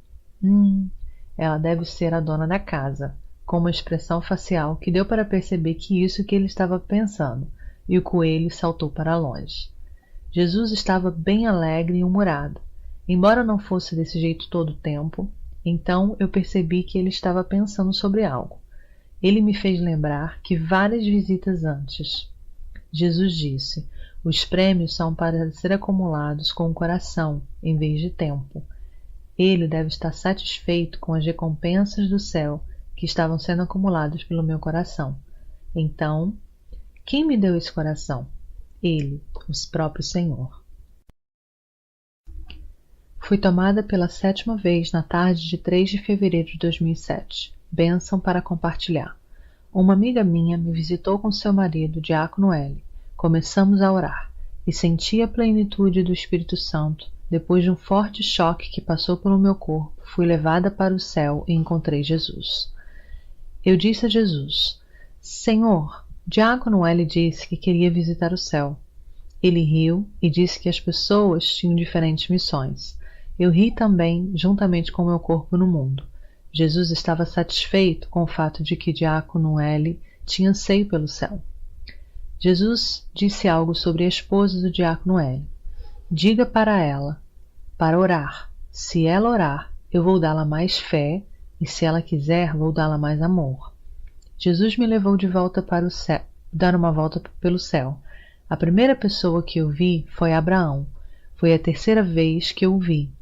Ela deve ser a dona da casa, com uma expressão facial que deu para perceber que isso que ele estava pensando, e o coelho saltou para longe. Jesus estava bem alegre e humorado. Embora não fosse desse jeito todo o tempo, então eu percebi que ele estava pensando sobre algo. Ele me fez lembrar que várias visitas antes. Jesus disse: os prêmios são para ser acumulados com o coração, em vez de tempo. Ele deve estar satisfeito com as recompensas do céu que estavam sendo acumuladas pelo meu coração. Então, quem me deu esse coração? Ele, o próprio Senhor. Fui tomada pela 7ª vez na tarde de 3 de fevereiro de 2007. Bênção para compartilhar. Uma amiga minha me visitou com seu marido, Diácono L. Começamos a orar e senti a plenitude do Espírito Santo. Depois de um forte choque que passou pelo meu corpo, fui levada para o céu e encontrei Jesus. Eu disse a Jesus: Senhor, Diácono L disse que queria visitar o céu. Ele riu e disse que as pessoas tinham diferentes missões. Eu ri também, juntamente com meu corpo no mundo. Jesus estava satisfeito com o fato de que Diácono L tinha anseio pelo céu. Jesus disse algo sobre a esposa do Diácono L. Diga para ela, para orar. Se ela orar, eu vou dá-la mais fé, e se ela quiser, vou dá-la mais amor. Jesus me levou de volta para o céu, dar uma volta pelo céu. A primeira pessoa que eu vi foi Abraão. Foi a 3ª vez que eu o vi.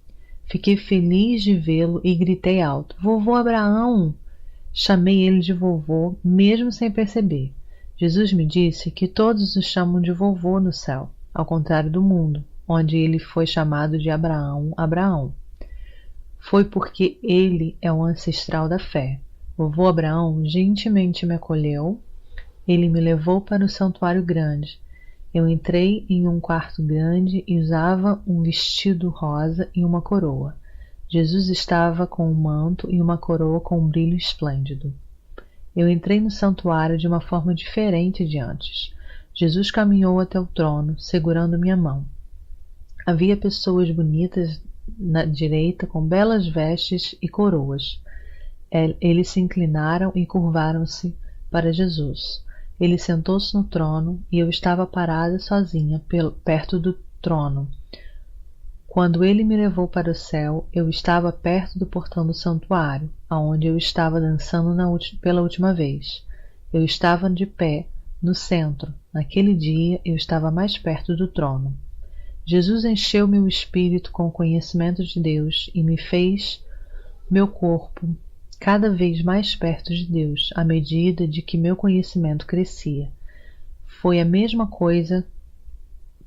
Fiquei feliz de vê-lo e gritei alto: Vovô Abraão! Chamei ele de vovô, mesmo sem perceber. Jesus me disse que todos o chamam de vovô no céu, ao contrário do mundo, onde ele foi chamado de Abraão, Abraão. Foi porque ele é o ancestral da fé. Vovô Abraão gentilmente me acolheu. Ele me levou para o santuário grande. Eu entrei em um quarto grande e usava um vestido rosa e uma coroa. Jesus estava com um manto e uma coroa com um brilho esplêndido. Eu entrei no santuário de uma forma diferente de antes. Jesus caminhou até o trono, segurando minha mão. Havia pessoas bonitas na direita com belas vestes e coroas. Eles se inclinaram e curvaram-se para Jesus. Ele sentou-se no trono e eu estava parada sozinha perto do trono. Quando ele me levou para o céu, eu estava perto do portão do santuário, aonde eu estava dançando pela última vez. Eu estava de pé, no centro. Naquele dia, eu estava mais perto do trono. Jesus encheu meu espírito com o conhecimento de Deus e me fez meu corpo cada vez mais perto de Deus, à medida de que meu conhecimento crescia. Foi a mesma coisa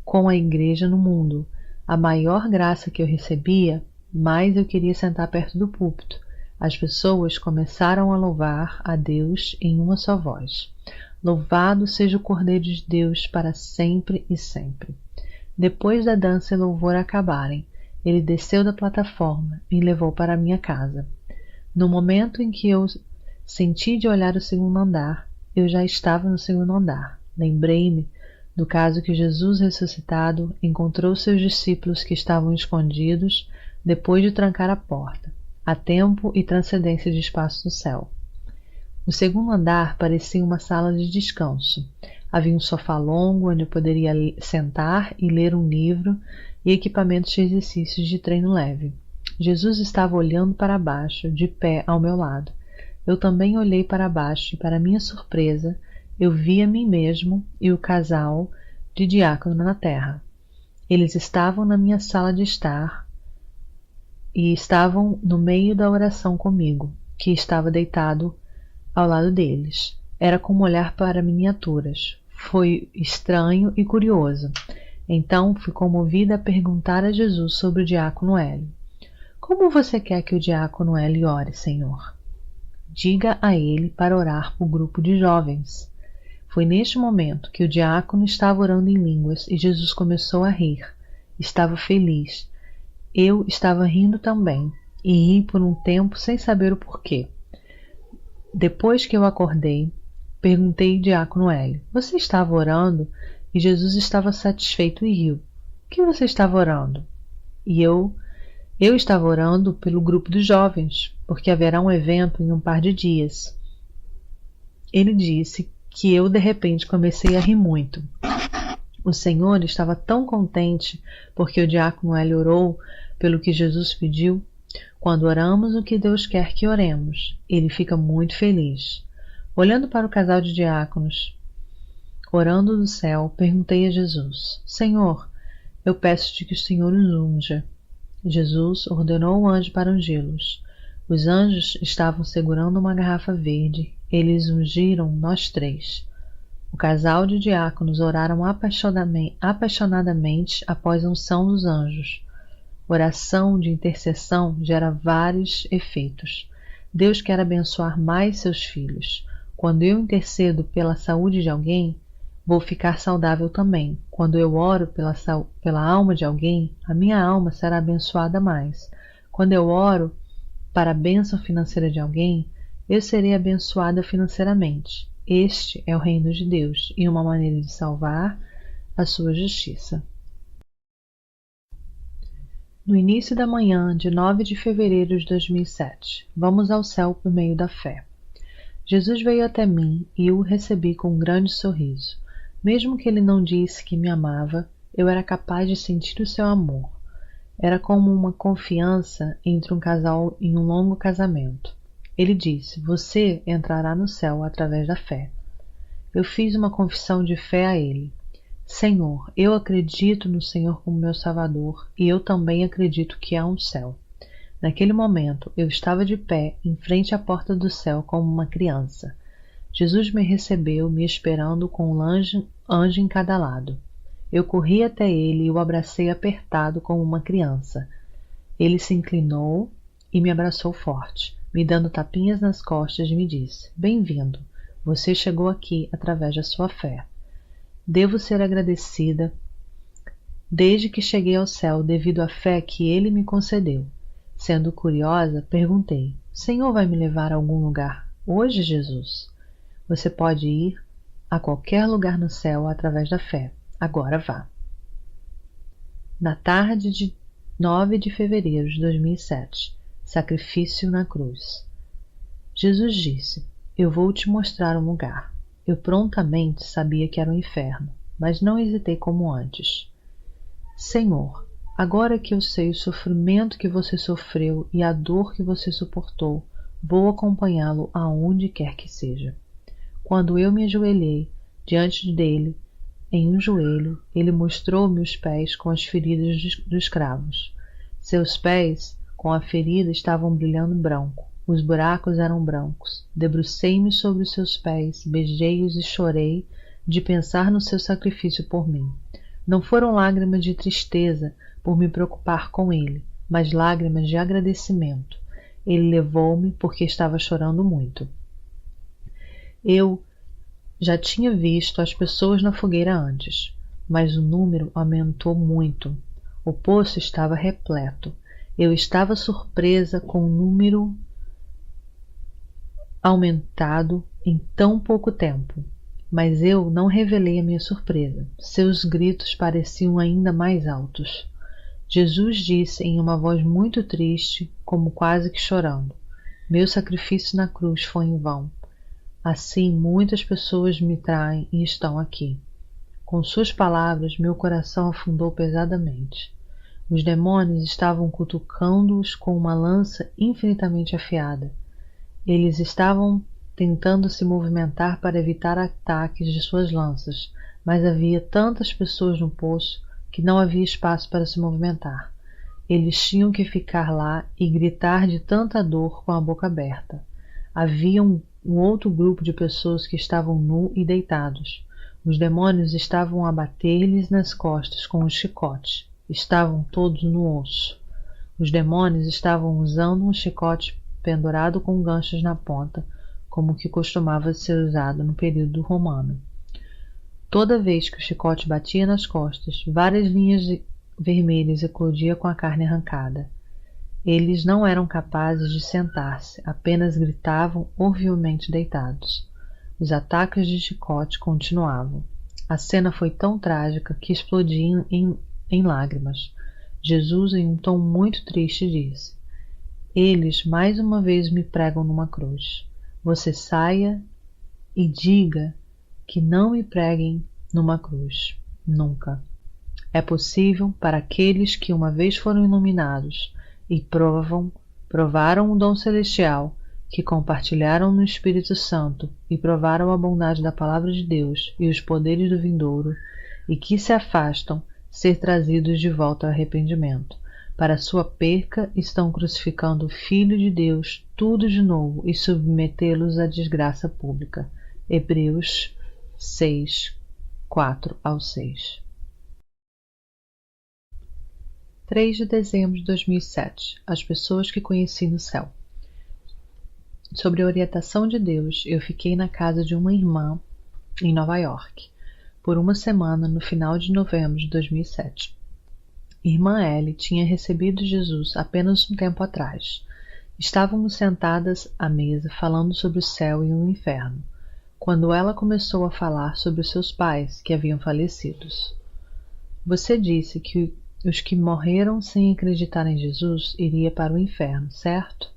com a igreja no mundo. A maior graça que eu recebia, mais eu queria sentar perto do púlpito. As pessoas começaram a louvar a Deus em uma só voz. Louvado seja o Cordeiro de Deus para sempre e sempre. Depois da dança e louvor acabarem, ele desceu da plataforma e me levou para a minha casa. No momento em que eu senti de olhar o segundo andar, eu já estava no segundo andar. Lembrei-me do caso que Jesus ressuscitado encontrou seus discípulos que estavam escondidos depois de trancar a porta. Há tempo e transcendência de espaço no céu. O segundo andar parecia uma sala de descanso. Havia um sofá longo onde eu poderia sentar e ler um livro e equipamentos de exercícios de treino leve. Jesus estava olhando para baixo, de pé ao meu lado. Eu também olhei para baixo e, para minha surpresa, eu vi a mim mesmo e o casal de diácono na terra. Eles estavam na minha sala de estar e estavam no meio da oração comigo, que estava deitado ao lado deles. Era como olhar para miniaturas. Foi estranho e curioso. Então fui comovida a perguntar a Jesus sobre o diácono Hélio. Como você quer que o diácono Hélio ore, Senhor? Diga a ele para orar por grupo de jovens. Foi neste momento que o diácono estava orando em línguas e Jesus começou a rir. Estava feliz. Eu estava rindo também e ri por um tempo sem saber o porquê. Depois que eu acordei, perguntei ao diácono Hélio, você estava orando? E Jesus estava satisfeito e riu. O que você estava orando? E eu estava orando pelo grupo dos jovens, porque haverá um evento em um par de dias. Ele disse que eu de repente comecei a rir muito. O Senhor estava tão contente porque o diácono Hélio orou pelo que Jesus pediu. Quando oramos o que Deus quer que oremos, ele fica muito feliz. Olhando para o casal de diáconos, orando do céu, perguntei a Jesus, Senhor, eu peço-te que o Senhor os unja. Jesus ordenou o anjo para ungí-los. Os anjos estavam segurando uma garrafa verde. Eles ungiram nós três. O casal de diáconos oraram apaixonadamente após a unção dos anjos. Oração de intercessão gera vários efeitos. Deus quer abençoar mais seus filhos. Quando eu intercedo pela saúde de alguém, vou ficar saudável também. Quando eu oro pela alma de alguém, a minha alma será abençoada mais. Quando eu oro para a bênção financeira de alguém, eu serei abençoada financeiramente. Este é o reino de Deus e uma maneira de salvar a sua justiça. No início da manhã de 9 de fevereiro de 2007, vamos ao céu por meio da fé. Jesus veio até mim e eu o recebi com um grande sorriso. Mesmo que ele não disse que me amava, eu era capaz de sentir o seu amor. Era como uma confiança entre um casal em um longo casamento. Ele disse, você entrará no céu através da fé. Eu fiz uma confissão de fé a ele. Senhor, eu acredito no Senhor como meu Salvador e eu também acredito que há um céu. Naquele momento, eu estava de pé em frente à porta do céu como uma criança. Jesus me recebeu, me esperando com um anjo em cada lado. Eu corri até ele e o abracei apertado como uma criança. Ele se inclinou e me abraçou forte, me dando tapinhas nas costas e me disse, bem-vindo, você chegou aqui através da sua fé. Devo ser agradecida desde que cheguei ao céu devido à fé que ele me concedeu. Sendo curiosa, perguntei, Senhor vai me levar a algum lugar hoje, Jesus? Você pode ir a qualquer lugar no céu através da fé. Agora vá. Na tarde de 9 de fevereiro de 2007, sacrifício na cruz. Jesus disse, eu vou te mostrar um lugar. Eu prontamente sabia que era o inferno, mas não hesitei como antes. Senhor, agora que eu sei o sofrimento que você sofreu e a dor que você suportou, vou acompanhá-lo aonde quer que seja. Quando eu me ajoelhei diante dele, em um joelho, ele mostrou-me os pés com as feridas dos cravos. Seus pés, com a ferida, estavam brilhando branco. Os buracos eram brancos. Debrucei-me sobre os seus pés, beijei-os e chorei de pensar no seu sacrifício por mim. Não foram lágrimas de tristeza por me preocupar com ele, mas lágrimas de agradecimento. Ele levou-me porque estava chorando muito. Eu já tinha visto as pessoas na fogueira antes, mas o número aumentou muito. O poço estava repleto. Eu estava surpresa com o número aumentado em tão pouco tempo, mas eu não revelei a minha surpresa. Seus gritos pareciam ainda mais altos. Jesus disse em uma voz muito triste, como quase que chorando, meu sacrifício na cruz foi em vão. Assim muitas pessoas me traem e estão aqui. Com suas palavras, meu coração afundou pesadamente. Os demônios estavam cutucando-os com uma lança infinitamente afiada. Eles estavam tentando se movimentar para evitar ataques de suas lanças, mas havia tantas pessoas no poço que não havia espaço para se movimentar. Eles tinham que ficar lá e gritar de tanta dor com a boca aberta. Havia um outro grupo de pessoas que estavam nu e deitados. Os demônios estavam a bater-lhes nas costas com os chicotes. Estavam todos no osso. Os demônios estavam usando um chicote pendurado com ganchos na ponta, como que costumava ser usado no período romano. Toda vez que o chicote batia nas costas, várias linhas vermelhas eclodiam com a carne arrancada. Eles não eram capazes de sentar-se, apenas gritavam horrivelmente deitados. Os ataques de chicote continuavam. A cena foi tão trágica que explodiu em lágrimas. Jesus, em um tom muito triste, disse: Eles mais uma vez me pregam numa cruz. Você saia e diga que não me preguem numa cruz. Nunca. É possível para aqueles que uma vez foram iluminados e provaram o dom celestial, que compartilharam no Espírito Santo e provaram a bondade da Palavra de Deus e os poderes do vindouro, e que se afastam, ser trazidos de volta ao arrependimento. Para sua perca, estão crucificando o Filho de Deus tudo de novo e submetê-los à desgraça pública. Hebreus 6, 4-6. 3 de dezembro de 2007. As pessoas que conheci no céu. Sob a orientação de Deus, eu fiquei na casa de uma irmã em Nova York por uma semana no final de novembro de 2007. Irmã Ellie tinha recebido Jesus apenas um tempo atrás. Estávamos sentadas à mesa falando sobre o céu e o inferno, quando ela começou a falar sobre os seus pais que haviam falecido. Você disse que os que morreram sem acreditar em Jesus iriam para o inferno, certo?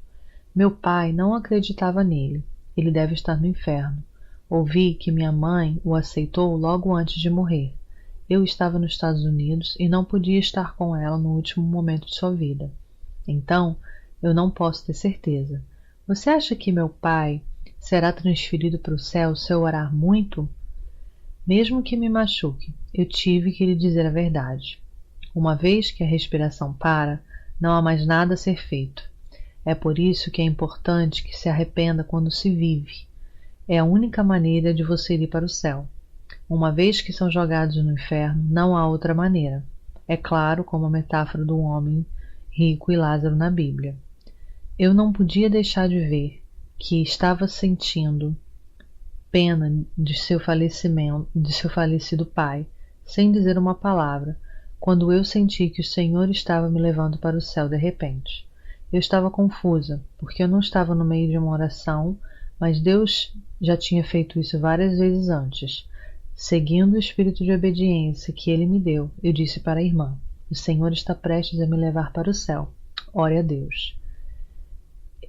Meu pai não acreditava nele. Ele deve estar no inferno. Ouvi que minha mãe o aceitou logo antes de morrer. Eu estava nos Estados Unidos e não podia estar com ela no último momento de sua vida. Então, eu não posso ter certeza. Você acha que meu pai será transferido para o céu se eu orar muito? Mesmo que me machuque, eu tive que lhe dizer a verdade. Uma vez que a respiração para, não há mais nada a ser feito. É por isso que é importante que se arrependa quando se vive. É a única maneira de você ir para o céu. Uma vez que são jogados no inferno, não há outra maneira. É claro, como a metáfora do homem rico e Lázaro na Bíblia. Eu não podia deixar de ver que estava sentindo pena de seu falecido pai, sem dizer uma palavra, quando eu senti que o Senhor estava me levando para o céu de repente. Eu estava confusa, porque eu não estava no meio de uma oração, mas Deus já tinha feito isso várias vezes antes. Seguindo o espírito de obediência que Ele me deu, eu disse para a irmã: o Senhor está prestes a me levar para o céu. Ore a Deus.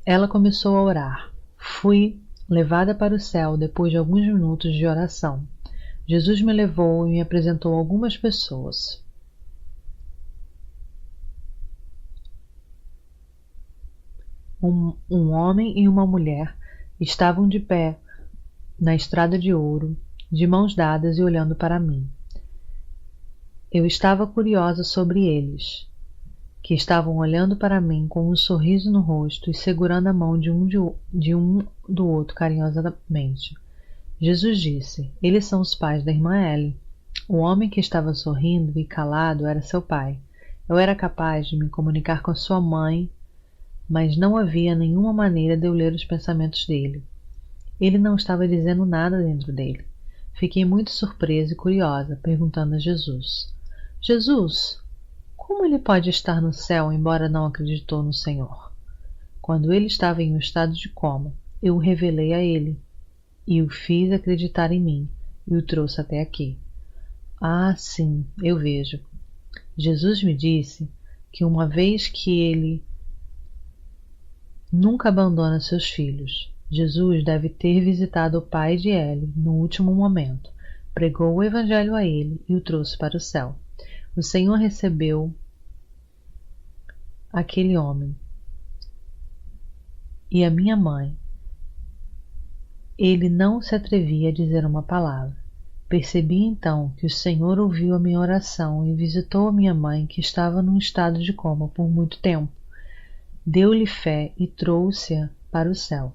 Ela começou a orar. Fui levada para o céu depois de alguns minutos de oração. Jesus me levou e me apresentou algumas pessoas. Um homem e uma mulher estavam de pé na estrada de ouro, de mãos dadas e olhando para mim. Eu estava curiosa sobre eles, que estavam olhando para mim com um sorriso no rosto e segurando a mão de um do outro carinhosamente. Jesus disse: eles são os pais da irmã Ellie. O homem que estava sorrindo e calado era seu pai. Eu era capaz de me comunicar com sua mãe, mas não havia nenhuma maneira de eu ler os pensamentos dele. Ele não estava dizendo nada dentro dele. Fiquei muito surpresa e curiosa, perguntando a Jesus: Jesus, como ele pode estar no céu, embora não acreditou no Senhor? Quando ele estava em um estado de coma, eu o revelei a ele, e o fiz acreditar em mim, e o trouxe até aqui. Ah, sim, eu vejo. Jesus me disse que uma vez que ele nunca abandona seus filhos, Jesus deve ter visitado o pai de Ellie no último momento, pregou o evangelho a ele e o trouxe para o céu. O Senhor recebeu aquele homem e a minha mãe, ele não se atrevia a dizer uma palavra. Percebi então que o Senhor ouviu a minha oração e visitou a minha mãe, que estava num estado de coma por muito tempo. Deu-lhe fé e trouxe-a para o céu.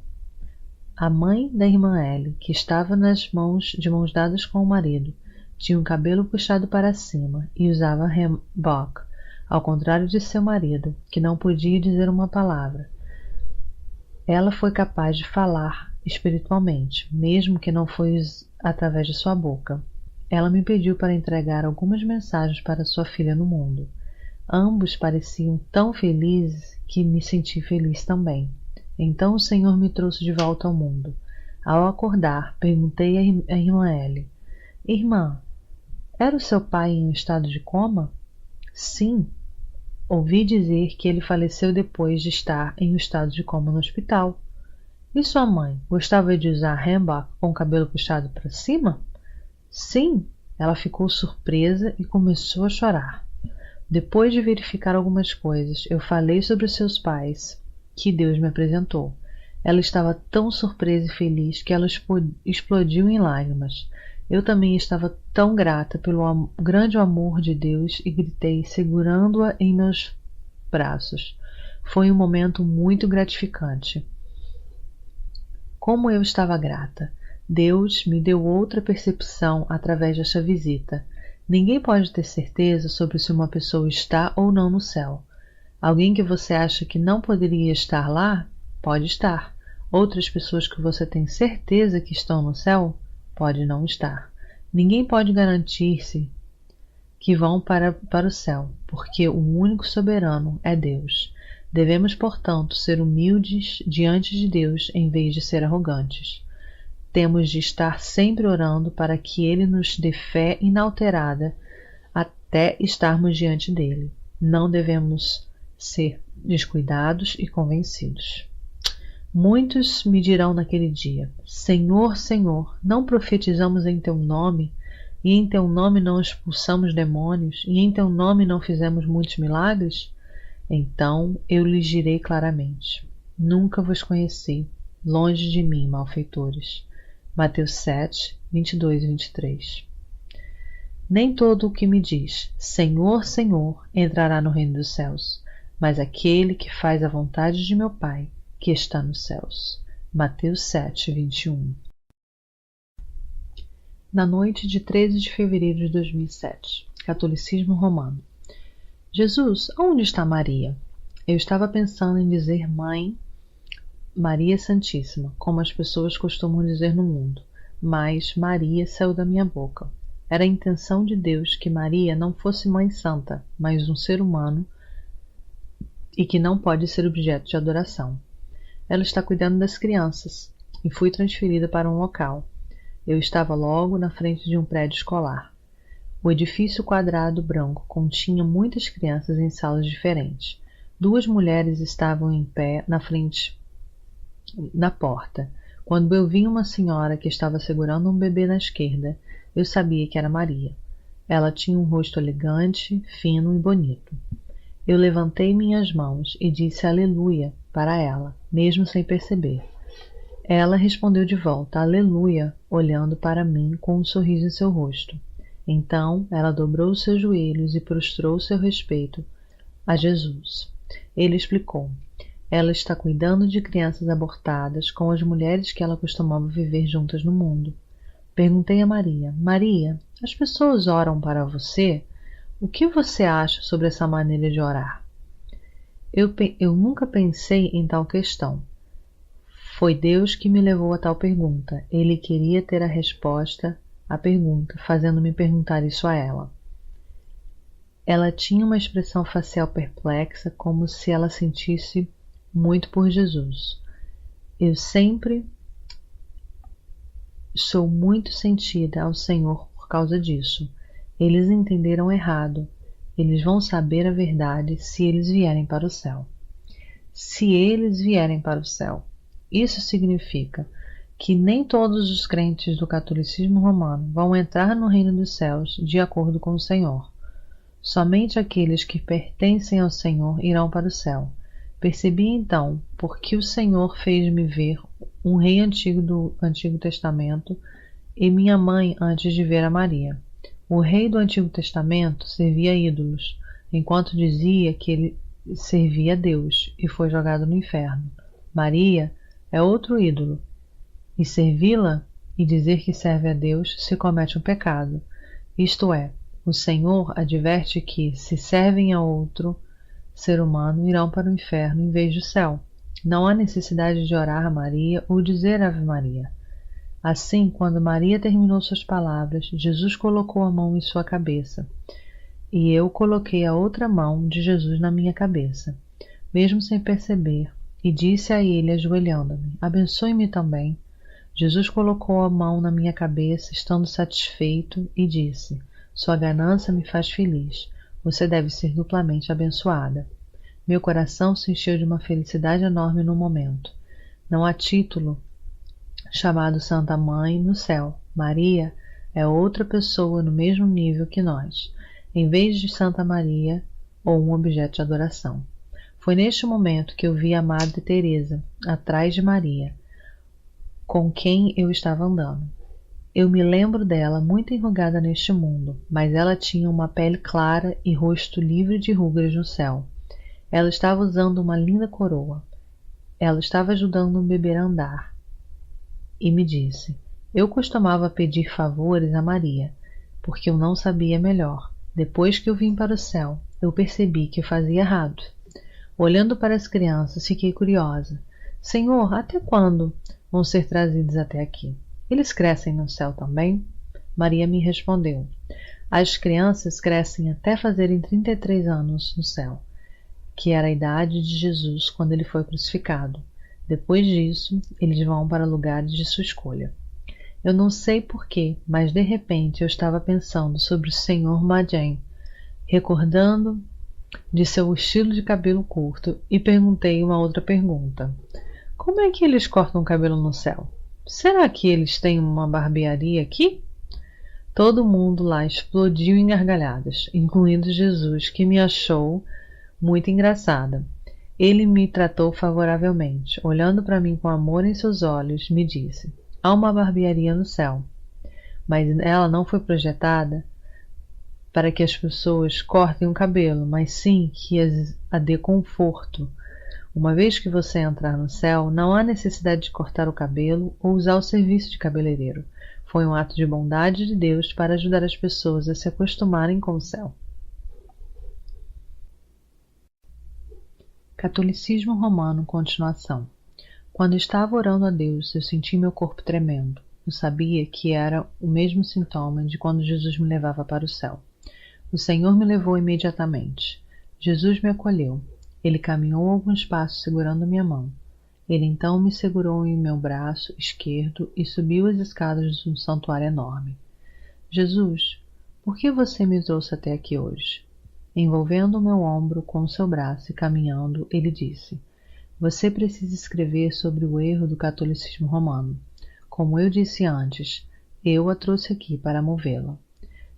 A mãe da irmã Ellie, que estava de mãos dadas com o marido, tinha o cabelo puxado para cima e usava hanbok, ao contrário de seu marido, que não podia dizer uma palavra. Ela foi capaz de falar espiritualmente, mesmo que não foi através de sua boca. Ela me pediu para entregar algumas mensagens para sua filha no mundo. Ambos pareciam tão felizes que me senti feliz também. Então o Senhor me trouxe de volta ao mundo. Ao acordar, perguntei à irmã Ellie: Irmã, era o seu pai em um estado de coma? Sim. Ouvi dizer que ele faleceu depois de estar em um estado de coma no hospital. E sua mãe gostava de usar hanbok com o cabelo puxado para cima? Sim. Ela ficou surpresa e começou a chorar. Depois de verificar algumas coisas, eu falei sobre os seus pais, que Deus me apresentou. Ela estava tão surpresa e feliz que ela explodiu em lágrimas. Eu também estava tão grata pelo grande amor de Deus e gritei, segurando-a em meus braços. Foi um momento muito gratificante. Como eu estava grata! Deus me deu outra percepção através desta visita. Ninguém pode ter certeza sobre se uma pessoa está ou não no céu. Alguém que você acha que não poderia estar lá, pode estar. Outras pessoas que você tem certeza que estão no céu, pode não estar. Ninguém pode garantir-se que vão para o céu, porque o único soberano é Deus. Devemos, portanto, ser humildes diante de Deus em vez de ser arrogantes. Temos de estar sempre orando para que Ele nos dê fé inalterada até estarmos diante dele. Não devemos ser descuidados e convencidos. Muitos me dirão naquele dia: Senhor, Senhor, não profetizamos em Teu nome, e em Teu nome não expulsamos demônios, e em Teu nome não fizemos muitos milagres? Então eu lhes direi claramente: nunca vos conheci, longe de mim, malfeitores. Mateus 7, 22 e 23. Nem todo o que me diz, Senhor, Senhor, entrará no reino dos céus, mas aquele que faz a vontade de meu Pai, que está nos céus. Mateus 7, 21. Na noite de 13 de fevereiro de 2007, Catolicismo Romano. Jesus, onde está Maria? Eu estava pensando em dizer Mãe Maria Santíssima, como as pessoas costumam dizer no mundo, mas Maria saiu da minha boca. Era a intenção de Deus que Maria não fosse mãe santa, mas um ser humano e que não pode ser objeto de adoração. Ela está cuidando das crianças e fui transferida para um local. Eu estava logo na frente de um prédio escolar. O edifício quadrado branco continha muitas crianças em salas diferentes. Duas mulheres estavam em pé na frente na porta. Quando eu vi uma senhora que estava segurando um bebê na esquerda, eu sabia que era Maria. Ela tinha um rosto elegante, fino e bonito. Eu levantei minhas mãos e disse aleluia para ela, mesmo sem perceber. Ela respondeu de volta aleluia, olhando para mim com um sorriso em seu rosto. Então ela dobrou os seus joelhos e prostrou-se ao respeito a Jesus. Ele explicou: ela está cuidando de crianças abortadas com as mulheres que ela costumava viver juntas no mundo. Perguntei a Maria: Maria, as pessoas oram para você? O que você acha sobre essa maneira de orar? Eu nunca pensei em tal questão. Foi Deus que me levou a tal pergunta. Ele queria ter a resposta à pergunta, fazendo-me perguntar isso a ela. Ela tinha uma expressão facial perplexa, como se ela sentisse muito por Jesus. Eu sempre sou muito sentida ao Senhor por causa disso. Eles entenderam errado. Eles vão saber a verdade se eles vierem para o céu. Se eles vierem para o céu, isso significa que nem todos os crentes do catolicismo romano vão entrar no reino dos céus de acordo com o Senhor. Somente aqueles que pertencem ao Senhor irão para o céu. Percebi então porque o Senhor fez-me ver um rei antigo do Antigo Testamento e minha mãe antes de ver a Maria. O rei do Antigo Testamento servia a ídolos, enquanto dizia que ele servia a Deus e foi jogado no inferno. Maria é outro ídolo, e servi-la e dizer que serve a Deus se comete um pecado. Isto é, o Senhor adverte que, se servem a outro ser humano, irão para o inferno em vez do céu. Não há necessidade de orar a Maria ou dizer Ave Maria. Assim, quando Maria terminou suas palavras, Jesus colocou a mão em sua cabeça, e eu coloquei a outra mão de Jesus na minha cabeça, mesmo sem perceber, e disse a ele, ajoelhando-me: abençoe-me também. Jesus colocou a mão na minha cabeça, estando satisfeito, e disse: sua ganância me faz feliz. Você deve ser duplamente abençoada. Meu coração se encheu de uma felicidade enorme no momento. Não há título chamado Santa Mãe no céu. Maria é outra pessoa no mesmo nível que nós, em vez de Santa Maria ou um objeto de adoração. Foi neste momento que eu vi a Madre Teresa atrás de Maria, com quem eu estava andando. Eu me lembro dela muito enrugada neste mundo, mas ela tinha uma pele clara e rosto livre de rugas no céu. Ela estava usando uma linda coroa. Ela estava ajudando um bebê a andar. E me disse: eu costumava pedir favores a Maria, porque eu não sabia melhor. Depois que eu vim para o céu, eu percebi que fazia errado. Olhando para as crianças, fiquei curiosa. Senhor, até quando vão ser trazidos até aqui? Eles crescem no céu também? Maria me respondeu: as crianças crescem até fazerem 33 anos no céu, que era a idade de Jesus quando ele foi crucificado. Depois disso, eles vão para lugares de sua escolha. Eu não sei porquê, mas de repente eu estava pensando sobre o Sr. Madjen, recordando de seu estilo de cabelo curto, e perguntei uma outra pergunta. Como é que eles cortam o cabelo no céu? Será que eles têm uma barbearia aqui? Todo mundo lá explodiu em gargalhadas, incluindo Jesus, que me achou muito engraçada. Ele me tratou favoravelmente. Olhando para mim com amor em seus olhos, me disse: há uma barbearia no céu, mas ela não foi projetada para que as pessoas cortem o cabelo, mas sim que a dê conforto. Uma vez que você entrar no céu, não há necessidade de cortar o cabelo ou usar o serviço de cabeleireiro. Foi um ato de bondade de Deus para ajudar as pessoas a se acostumarem com o céu. Catolicismo Romano, continuação. Quando estava orando a Deus, eu senti meu corpo tremendo. Eu sabia que era o mesmo sintoma de quando Jesus me levava para o céu. O Senhor me levou imediatamente. Jesus me acolheu. Ele caminhou alguns passos segurando minha mão. Ele então me segurou em meu braço esquerdo e subiu as escadas de um santuário enorme. Jesus, por que você me trouxe até aqui hoje? Envolvendo o meu ombro com o seu braço e caminhando, ele disse: você precisa escrever sobre o erro do catolicismo romano. Como eu disse antes, eu a trouxe aqui para movê-la.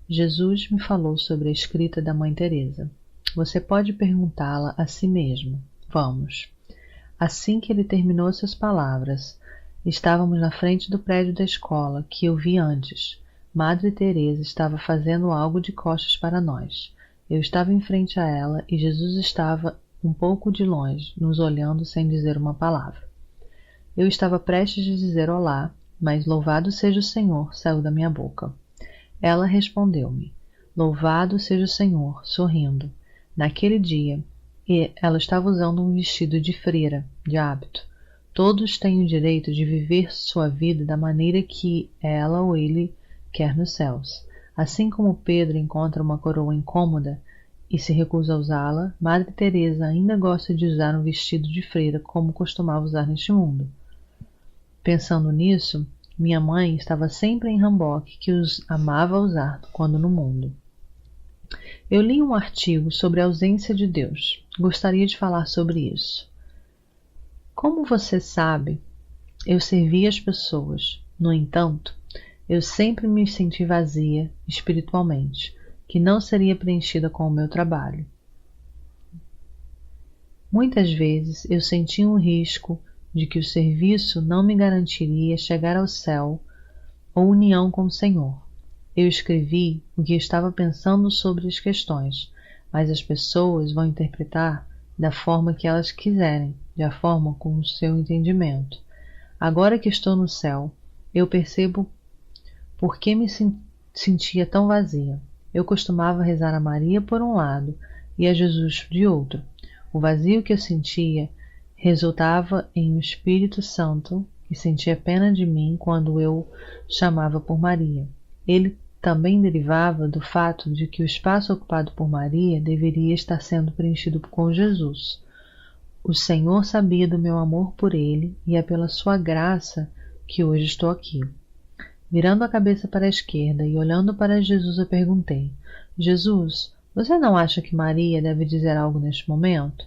Jesus me falou sobre a escrita da Mãe Teresa. Você pode perguntá-la a si mesmo. Vamos. Assim que ele terminou suas palavras, estávamos na frente do prédio da escola que eu vi antes. Madre Teresa estava fazendo algo de costas para nós. Eu estava em frente a ela e Jesus estava um pouco de longe, nos olhando sem dizer uma palavra. Eu estava prestes a dizer olá, mas louvado seja o Senhor saiu da minha boca. Ela respondeu-me: louvado seja o Senhor, sorrindo. Naquele dia, ela estava usando um vestido de freira, de hábito. Todos têm o direito de viver sua vida da maneira que ela ou ele quer nos céus. Assim como Pedro encontra uma coroa incômoda e se recusa a usá-la, Madre Teresa ainda gosta de usar um vestido de freira como costumava usar neste mundo. Pensando nisso, minha mãe estava sempre em hanbok que os amava usar quando no mundo. Eu li um artigo sobre a ausência de Deus. Gostaria de falar sobre isso. Como você sabe, eu servi as pessoas. No entanto, eu sempre me senti vazia espiritualmente. que não seria preenchida com o meu trabalho. Muitas vezes eu senti um risco de que o serviço não me garantiria chegar ao céu ou união com o Senhor. Eu escrevi o que estava pensando sobre as questões, mas as pessoas vão interpretar da forma que elas quiserem, de acordo com o seu entendimento. Agora que estou no céu, eu percebo por que me sentia tão vazia. Eu costumava rezar a Maria por um lado e a Jesus de outro. O vazio que eu sentia resultava em um Espírito Santo que sentia pena de mim quando eu chamava por Maria. Ele também derivava do fato de que o espaço ocupado por Maria deveria estar sendo preenchido com Jesus. O Senhor sabia do meu amor por ele e é pela sua graça que hoje estou aqui. Virando a cabeça para a esquerda e olhando para Jesus, eu perguntei: Jesus, você não acha que Maria deve dizer algo neste momento?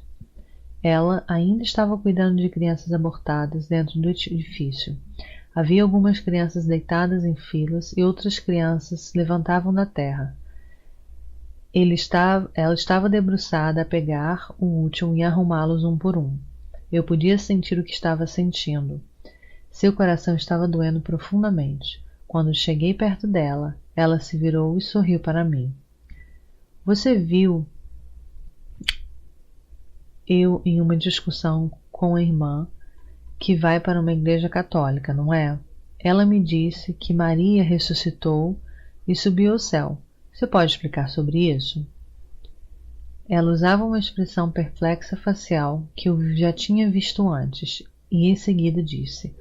Ela ainda estava cuidando de crianças abortadas dentro do edifício. Havia algumas crianças deitadas em filas e outras crianças se levantavam da terra. Ela estava debruçada a pegar o último e arrumá-los um por um. Eu podia sentir o que estava sentindo. Seu coração estava doendo profundamente. Quando cheguei perto dela, ela se virou e sorriu para mim. Você viu eu em uma discussão com a irmã que vai para uma igreja católica, não é? Ela me disse que Maria ressuscitou e subiu ao céu. Você pode explicar sobre isso? Ela usava uma expressão perplexa facial que eu já tinha visto antes e em seguida disse: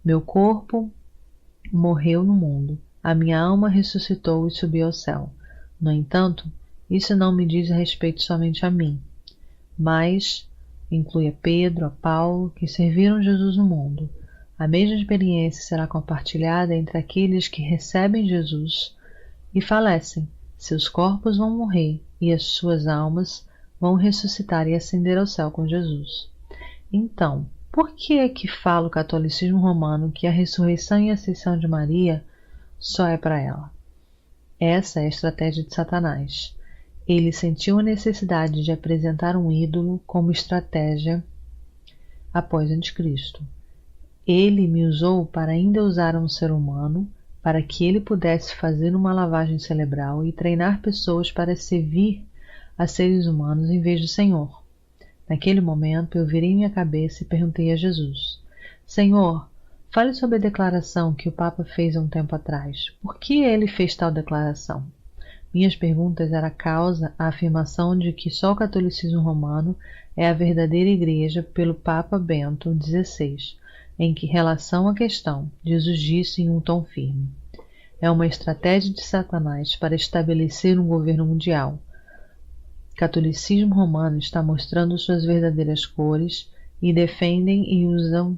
meu corpo morreu no mundo, a minha alma ressuscitou e subiu ao céu. No entanto, isso não me diz respeito somente a mim, mas inclui a Pedro, a Paulo, que serviram Jesus no mundo. A mesma experiência será compartilhada entre aqueles que recebem Jesus e falecem. Seus corpos vão morrer e as suas almas vão ressuscitar e ascender ao céu com Jesus. Então, por que é que fala o catolicismo romano que a ressurreição e a ascensão de Maria só é para ela? Essa é a estratégia de Satanás. Ele sentiu a necessidade de apresentar um ídolo como estratégia após o anticristo. Ele me usou para ainda usar um ser humano para que ele pudesse fazer uma lavagem cerebral e treinar pessoas para servir a seres humanos em vez do Senhor. Naquele momento, eu virei minha cabeça e perguntei a Jesus: Senhor, fale sobre a declaração que o Papa fez há um tempo atrás. Por que ele fez tal declaração? Minhas perguntas eram causa à afirmação de que só o catolicismo romano é a verdadeira igreja pelo Papa Bento XVI, em que relação à questão, Jesus disse em um tom firme: é uma estratégia de Satanás para estabelecer um governo mundial. O catolicismo romano está mostrando suas verdadeiras cores e defendem e usam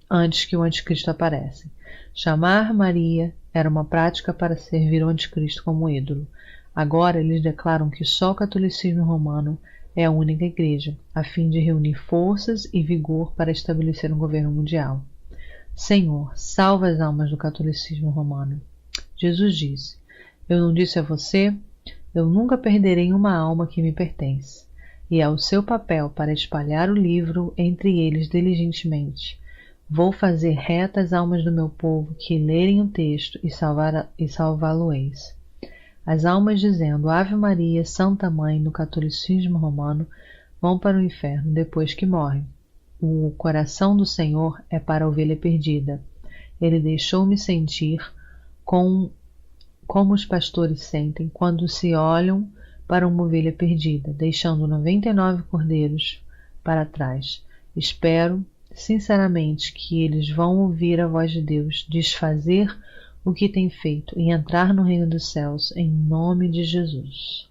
antes que o anticristo apareça. Chamar Maria era uma prática para servir o anticristo como ídolo. Agora eles declaram que só o catolicismo romano é a única igreja, a fim de reunir forças e vigor para estabelecer um governo mundial. Senhor, salva as almas do catolicismo romano. Jesus disse: eu não disse a você? Eu nunca perderei uma alma que me pertence, e é o seu papel para espalhar o livro entre eles diligentemente. Vou fazer reta as almas do meu povo que lerem o texto e salvá-lo-eis. As almas dizendo Ave Maria, Santa Mãe no catolicismo romano vão para o inferno depois que morrem. O coração do Senhor é para a ovelha perdida. Ele deixou-me sentir como os pastores sentem quando se olham para uma ovelha perdida, deixando 99 cordeiros para trás. Espero, sinceramente, que eles vão ouvir a voz de Deus, desfazer o que tem feito e entrar no reino dos céus, em nome de Jesus.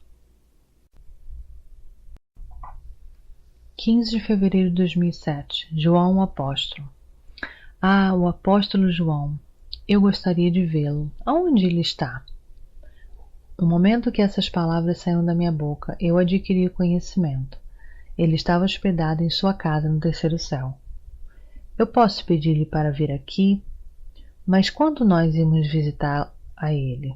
15 de fevereiro de 2007. João o Apóstolo. Ah, o apóstolo João. Eu gostaria de vê-lo. Aonde ele está? No momento que essas palavras saíram da minha boca, eu adquiri conhecimento. Ele estava hospedado em sua casa no terceiro céu. Eu posso pedir-lhe para vir aqui, mas quando nós irmos visitar a ele?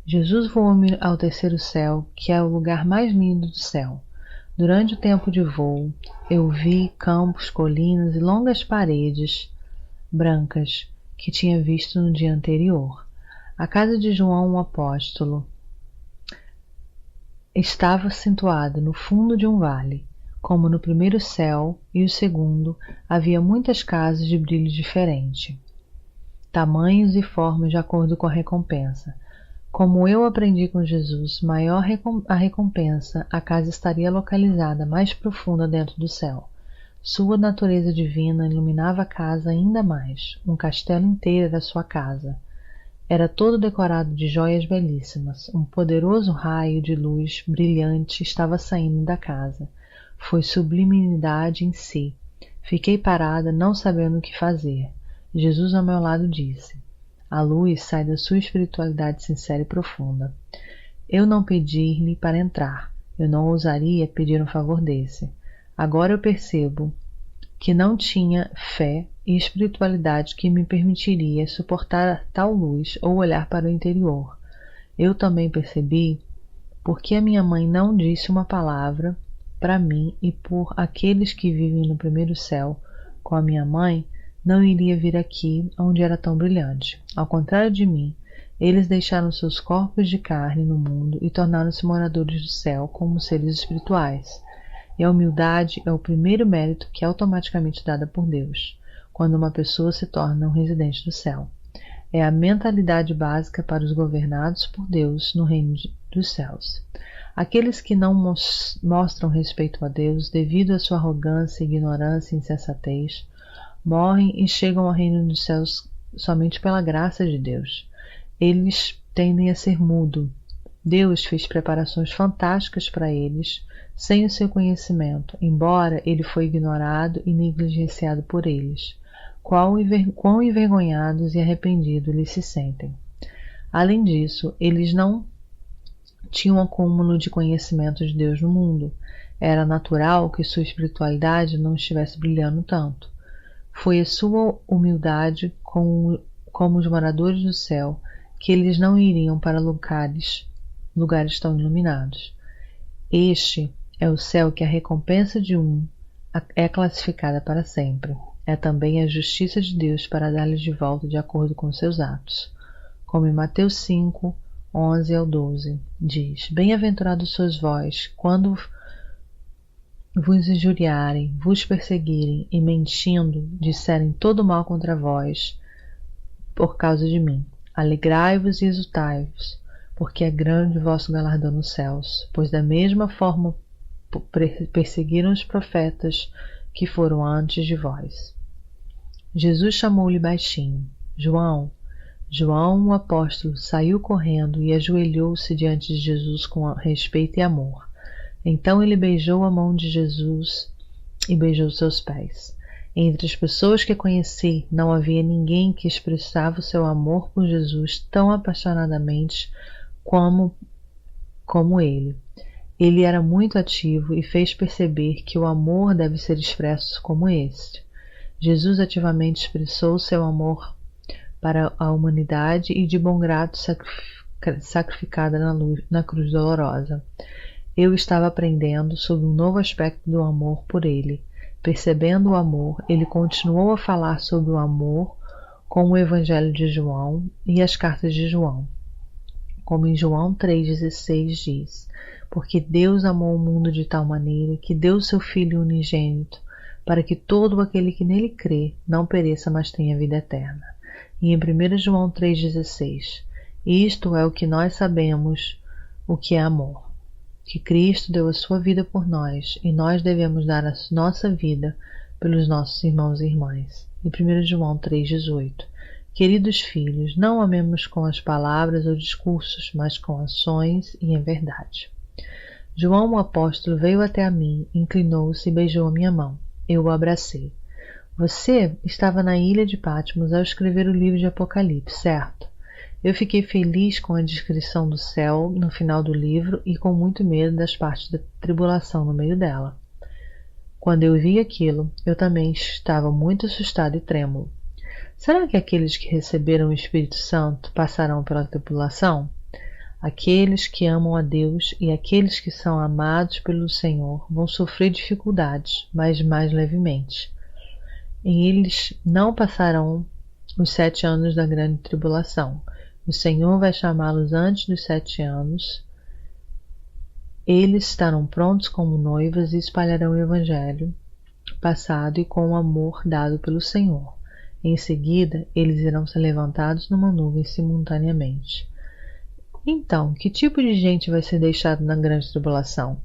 Jesus voou-me ao terceiro céu, que é o lugar mais lindo do céu. Durante o tempo de voo, eu vi campos, colinas e longas paredes brancas que tinha visto no dia anterior. A casa de João, o apóstolo, estava situada no fundo de um vale. Como no primeiro céu e o segundo, havia muitas casas de brilho diferente, tamanhos e formas de acordo com a recompensa. Como eu aprendi com Jesus, maior a recompensa, a casa estaria localizada mais profunda dentro do céu. Sua natureza divina iluminava a casa ainda mais. Um castelo inteiro era sua casa. Era todo decorado de joias belíssimas. Um poderoso raio de luz brilhante estava saindo da casa. Foi sublimidade em si. Fiquei parada, não sabendo o que fazer. Jesus ao meu lado disse: a luz sai da sua espiritualidade sincera e profunda. Eu não pedi-lhe para entrar. Eu não ousaria pedir um favor desse. Agora eu percebo que não tinha fé e espiritualidade que me permitiria suportar tal luz ou olhar para o interior. Eu também percebi porque a minha mãe não disse uma palavra para mim e por aqueles que vivem no primeiro céu com a minha mãe, não iria vir aqui onde era tão brilhante. Ao contrário de mim, eles deixaram seus corpos de carne no mundo e tornaram-se moradores do céu como seres espirituais. E a humildade é o primeiro mérito que é automaticamente dada por Deus, quando uma pessoa se torna um residente do céu. É a mentalidade básica para os governados por Deus no reino dos céus. Aqueles que não mostram respeito a Deus devido à sua arrogância, ignorância e insensatez, morrem e chegam ao reino dos céus somente pela graça de Deus. Eles tendem a ser mudo. Deus fez preparações fantásticas para eles, sem o seu conhecimento, embora ele foi ignorado e negligenciado por eles. Quão envergonhados e arrependidos eles se sentem. Além disso, eles não tinham um acúmulo de conhecimento de Deus no mundo. Era natural que sua espiritualidade não estivesse brilhando tanto. Foi a sua humildade como os moradores do céu que eles não iriam para lugares tão iluminados. Este é o céu que a recompensa de um é classificada para sempre. É também a justiça de Deus para dar-lhes de volta de acordo com seus atos. Como em Mateus 5, 11 ao 12, diz: Bem-aventurados sois vós, quando vos injuriarem, vos perseguirem e mentindo disserem todo mal contra vós por causa de mim. Alegrai-vos e exultai-vos, porque é grande o vosso galardão nos céus, pois da mesma forma perseguiram os profetas que foram antes de vós. Jesus chamou-lhe baixinho: João. João, o apóstolo, saiu correndo e ajoelhou-se diante de Jesus com respeito e amor. Então ele beijou a mão de Jesus e beijou seus pés. Entre as pessoas que conheci, não havia ninguém que expressava o seu amor por Jesus tão apaixonadamente como ele. Ele era muito ativo e fez perceber que o amor deve ser expresso como este. Jesus ativamente expressou seu amor para a humanidade e de bom grado sacrificada na cruz dolorosa. Eu estava aprendendo sobre um novo aspecto do amor por ele. Percebendo o amor, ele continuou a falar sobre o amor com o Evangelho de João e as cartas de João. Como em João 3,16 diz: Porque Deus amou o mundo de tal maneira que deu seu Filho unigênito, para que todo aquele que nele crê não pereça, mas tenha vida eterna. E em 1 João 3,16: Isto é o que nós sabemos, o que é amor, que Cristo deu a sua vida por nós, e nós devemos dar a nossa vida pelos nossos irmãos e irmãs. Em 1 João 3,18: Queridos filhos, não amemos com as palavras ou discursos, mas com ações e em verdade. João, o apóstolo, veio até mim, inclinou-se e beijou a minha mão. Eu o abracei. Você estava na ilha de Patmos ao escrever o livro de Apocalipse, certo? Eu fiquei feliz com a descrição do céu no final do livro e com muito medo das partes da tribulação no meio dela. Quando eu vi aquilo, eu também estava muito assustado e trêmulo. Será que aqueles que receberam o Espírito Santo passarão pela tribulação? Aqueles que amam a Deus e aqueles que são amados pelo Senhor vão sofrer dificuldades, mas mais levemente. E eles não passarão os 7 anos da grande tribulação. O Senhor vai chamá-los antes dos 7 anos. Eles estarão prontos como noivas e espalharão o evangelho passado e com o amor dado pelo Senhor. Em seguida, eles irão ser levantados numa nuvem simultaneamente. Então, que tipo de gente vai ser deixado na grande tribulação?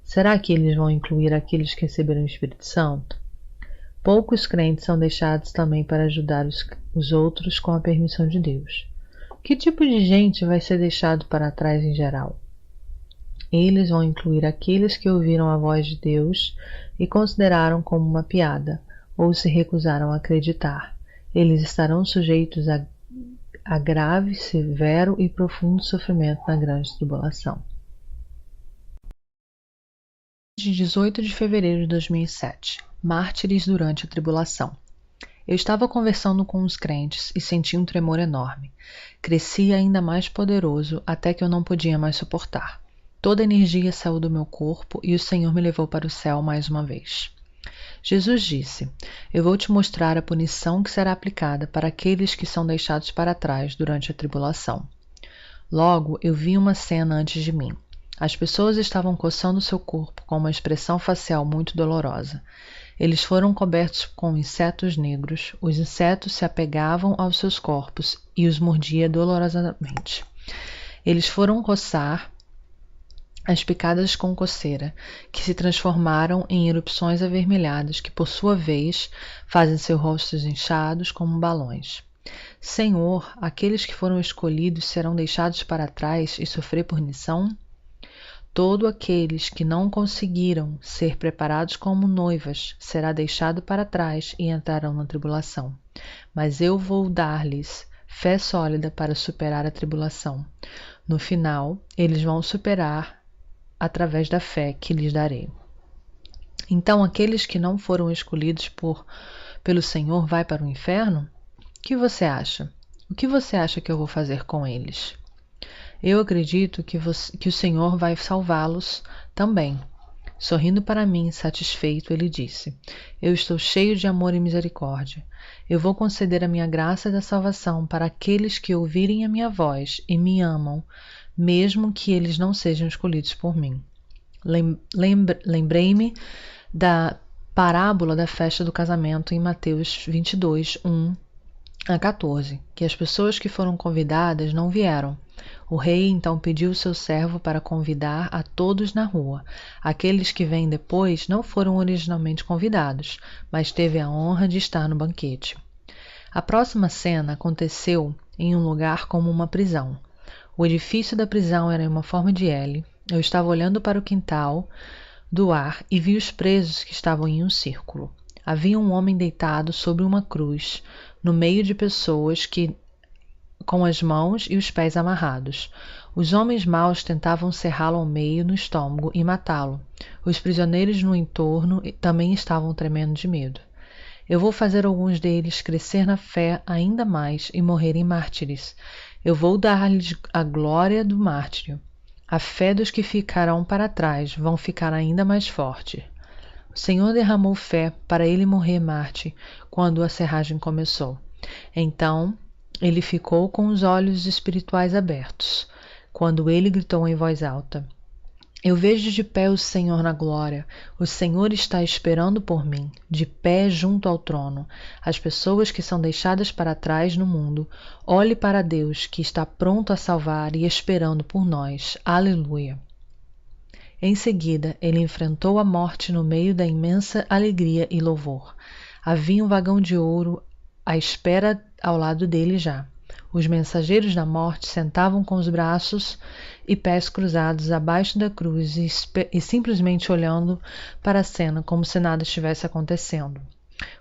Será que eles vão incluir aqueles que receberam o Espírito Santo? Poucos crentes são deixados também para ajudar os outros com a permissão de Deus. Que tipo de gente vai ser deixado para trás em geral? Eles vão incluir aqueles que ouviram a voz de Deus e consideraram como uma piada, ou se recusaram a acreditar. Eles estarão sujeitos a grave, severo e profundo sofrimento na grande tribulação. De 18 de fevereiro de 2007. Mártires durante a tribulação. Eu estava conversando com os crentes e senti um tremor enorme. Crescia ainda mais poderoso até que eu não podia mais suportar. Toda a energia saiu do meu corpo e o Senhor me levou para o céu mais uma vez. Jesus disse: Eu vou te mostrar a punição que será aplicada para aqueles que são deixados para trás durante a tribulação. Logo, eu vi uma cena antes de mim. As pessoas estavam coçando seu corpo com uma expressão facial muito dolorosa. Eles foram cobertos com insetos negros. Os insetos se apegavam aos seus corpos e os mordia dolorosamente. Eles foram coçar as picadas com coceira, que se transformaram em erupções avermelhadas que, por sua vez, fazem seus rostos inchados como balões. Senhor, aqueles que foram escolhidos serão deixados para trás e sofrer punição? Todos aqueles que não conseguiram ser preparados como noivas será deixado para trás e entrarão na tribulação. Mas eu vou dar-lhes fé sólida para superar a tribulação. No final, eles vão superar através da fé que lhes darei. Então, aqueles que não foram escolhidos pelo Senhor vai para o inferno? O que você acha? O que você acha que eu vou fazer com eles? Eu acredito que o Senhor vai salvá-los também. Sorrindo para mim, satisfeito, ele disse: Eu estou cheio de amor e misericórdia. Eu vou conceder a minha graça da salvação para aqueles que ouvirem a minha voz e me amam, mesmo que eles não sejam escolhidos por mim. Lembrei-me da parábola da festa do casamento em Mateus 22, 1 a 14, que as pessoas que foram convidadas não vieram. O rei então pediu seu servo para convidar a todos na rua. Aqueles que vêm depois não foram originalmente convidados, mas teve a honra de estar no banquete. A próxima cena aconteceu em um lugar como uma prisão. O edifício da prisão era em uma forma de L. Eu estava olhando para o quintal do ar e vi os presos que estavam em um círculo. Havia um homem deitado sobre uma cruz, no meio de pessoas com as mãos e os pés amarrados. Os homens maus tentavam serrá-lo ao meio no estômago e matá-lo. Os prisioneiros no entorno também estavam tremendo de medo. Eu vou fazer alguns deles crescer na fé ainda mais e morrerem mártires. Eu vou dar-lhes a glória do mártirio. A fé dos que ficarão para trás vão ficar ainda mais forte. O Senhor derramou fé para ele morrer mártir quando a serragem começou. Então, ele ficou com os olhos espirituais abertos, quando ele gritou em voz alta: Eu vejo de pé o Senhor na glória. O Senhor está esperando por mim, de pé junto ao trono. As pessoas que são deixadas para trás no mundo, olhe para Deus, que está pronto a salvar e esperando por nós. Aleluia! Em seguida, ele enfrentou a morte no meio da imensa alegria e louvor. Havia um vagão de ouro à espera ao lado dele já. Os mensageiros da morte sentavam com os braços e pés cruzados abaixo da cruz e simplesmente olhando para a cena como se nada estivesse acontecendo.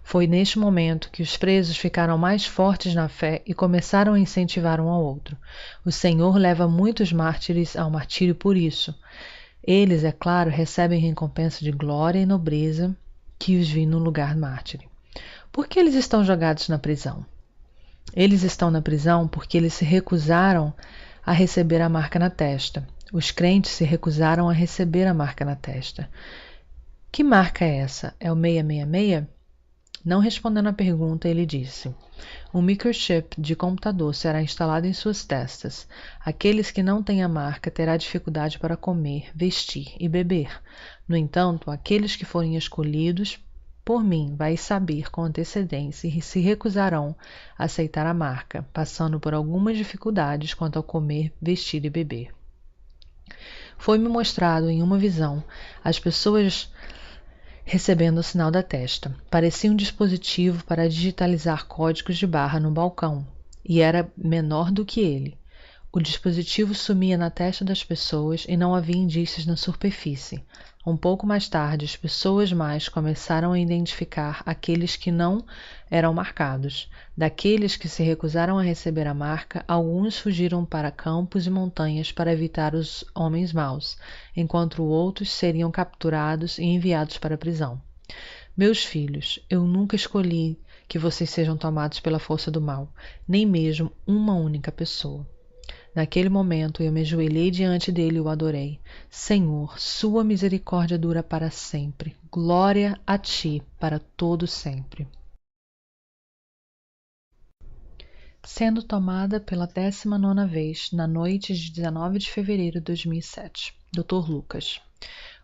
Foi neste momento que os presos ficaram mais fortes na fé e começaram a incentivar um ao outro. O Senhor leva muitos mártires ao martírio por isso. Eles, é claro, recebem recompensa de glória e nobreza que os vi no lugar mártir. Por que eles estão jogados na prisão? Eles estão na prisão porque eles se recusaram a receber a marca na testa. Os crentes se recusaram a receber a marca na testa. Que marca é essa? É o 666? Não respondendo à pergunta, ele disse: um microchip de computador será instalado em suas testas. Aqueles que não têm a marca terão dificuldade para comer, vestir e beber. No entanto, aqueles que forem escolhidos por mim vai saber com antecedência e se recusarão a aceitar a marca, passando por algumas dificuldades quanto ao comer, vestir e beber. Foi-me mostrado em uma visão as pessoas recebendo o sinal da testa. Parecia um dispositivo para digitalizar códigos de barra no balcão, e era menor do que ele. O dispositivo sumia na testa das pessoas e não havia indícios na superfície. Um pouco mais tarde, as pessoas mais começaram a identificar aqueles que não eram marcados. Daqueles que se recusaram a receber a marca, alguns fugiram para campos e montanhas para evitar os homens maus, enquanto outros seriam capturados e enviados para a prisão. Meus filhos, eu nunca escolhi que vocês sejam tomados pela força do mal, nem mesmo uma única pessoa. Naquele momento eu me ajoelhei diante dele e o adorei. Senhor, sua misericórdia dura para sempre. Glória a ti para todo sempre. Sendo tomada pela 19ª vez, na noite de 19 de fevereiro de 2007. Dr. Lucas.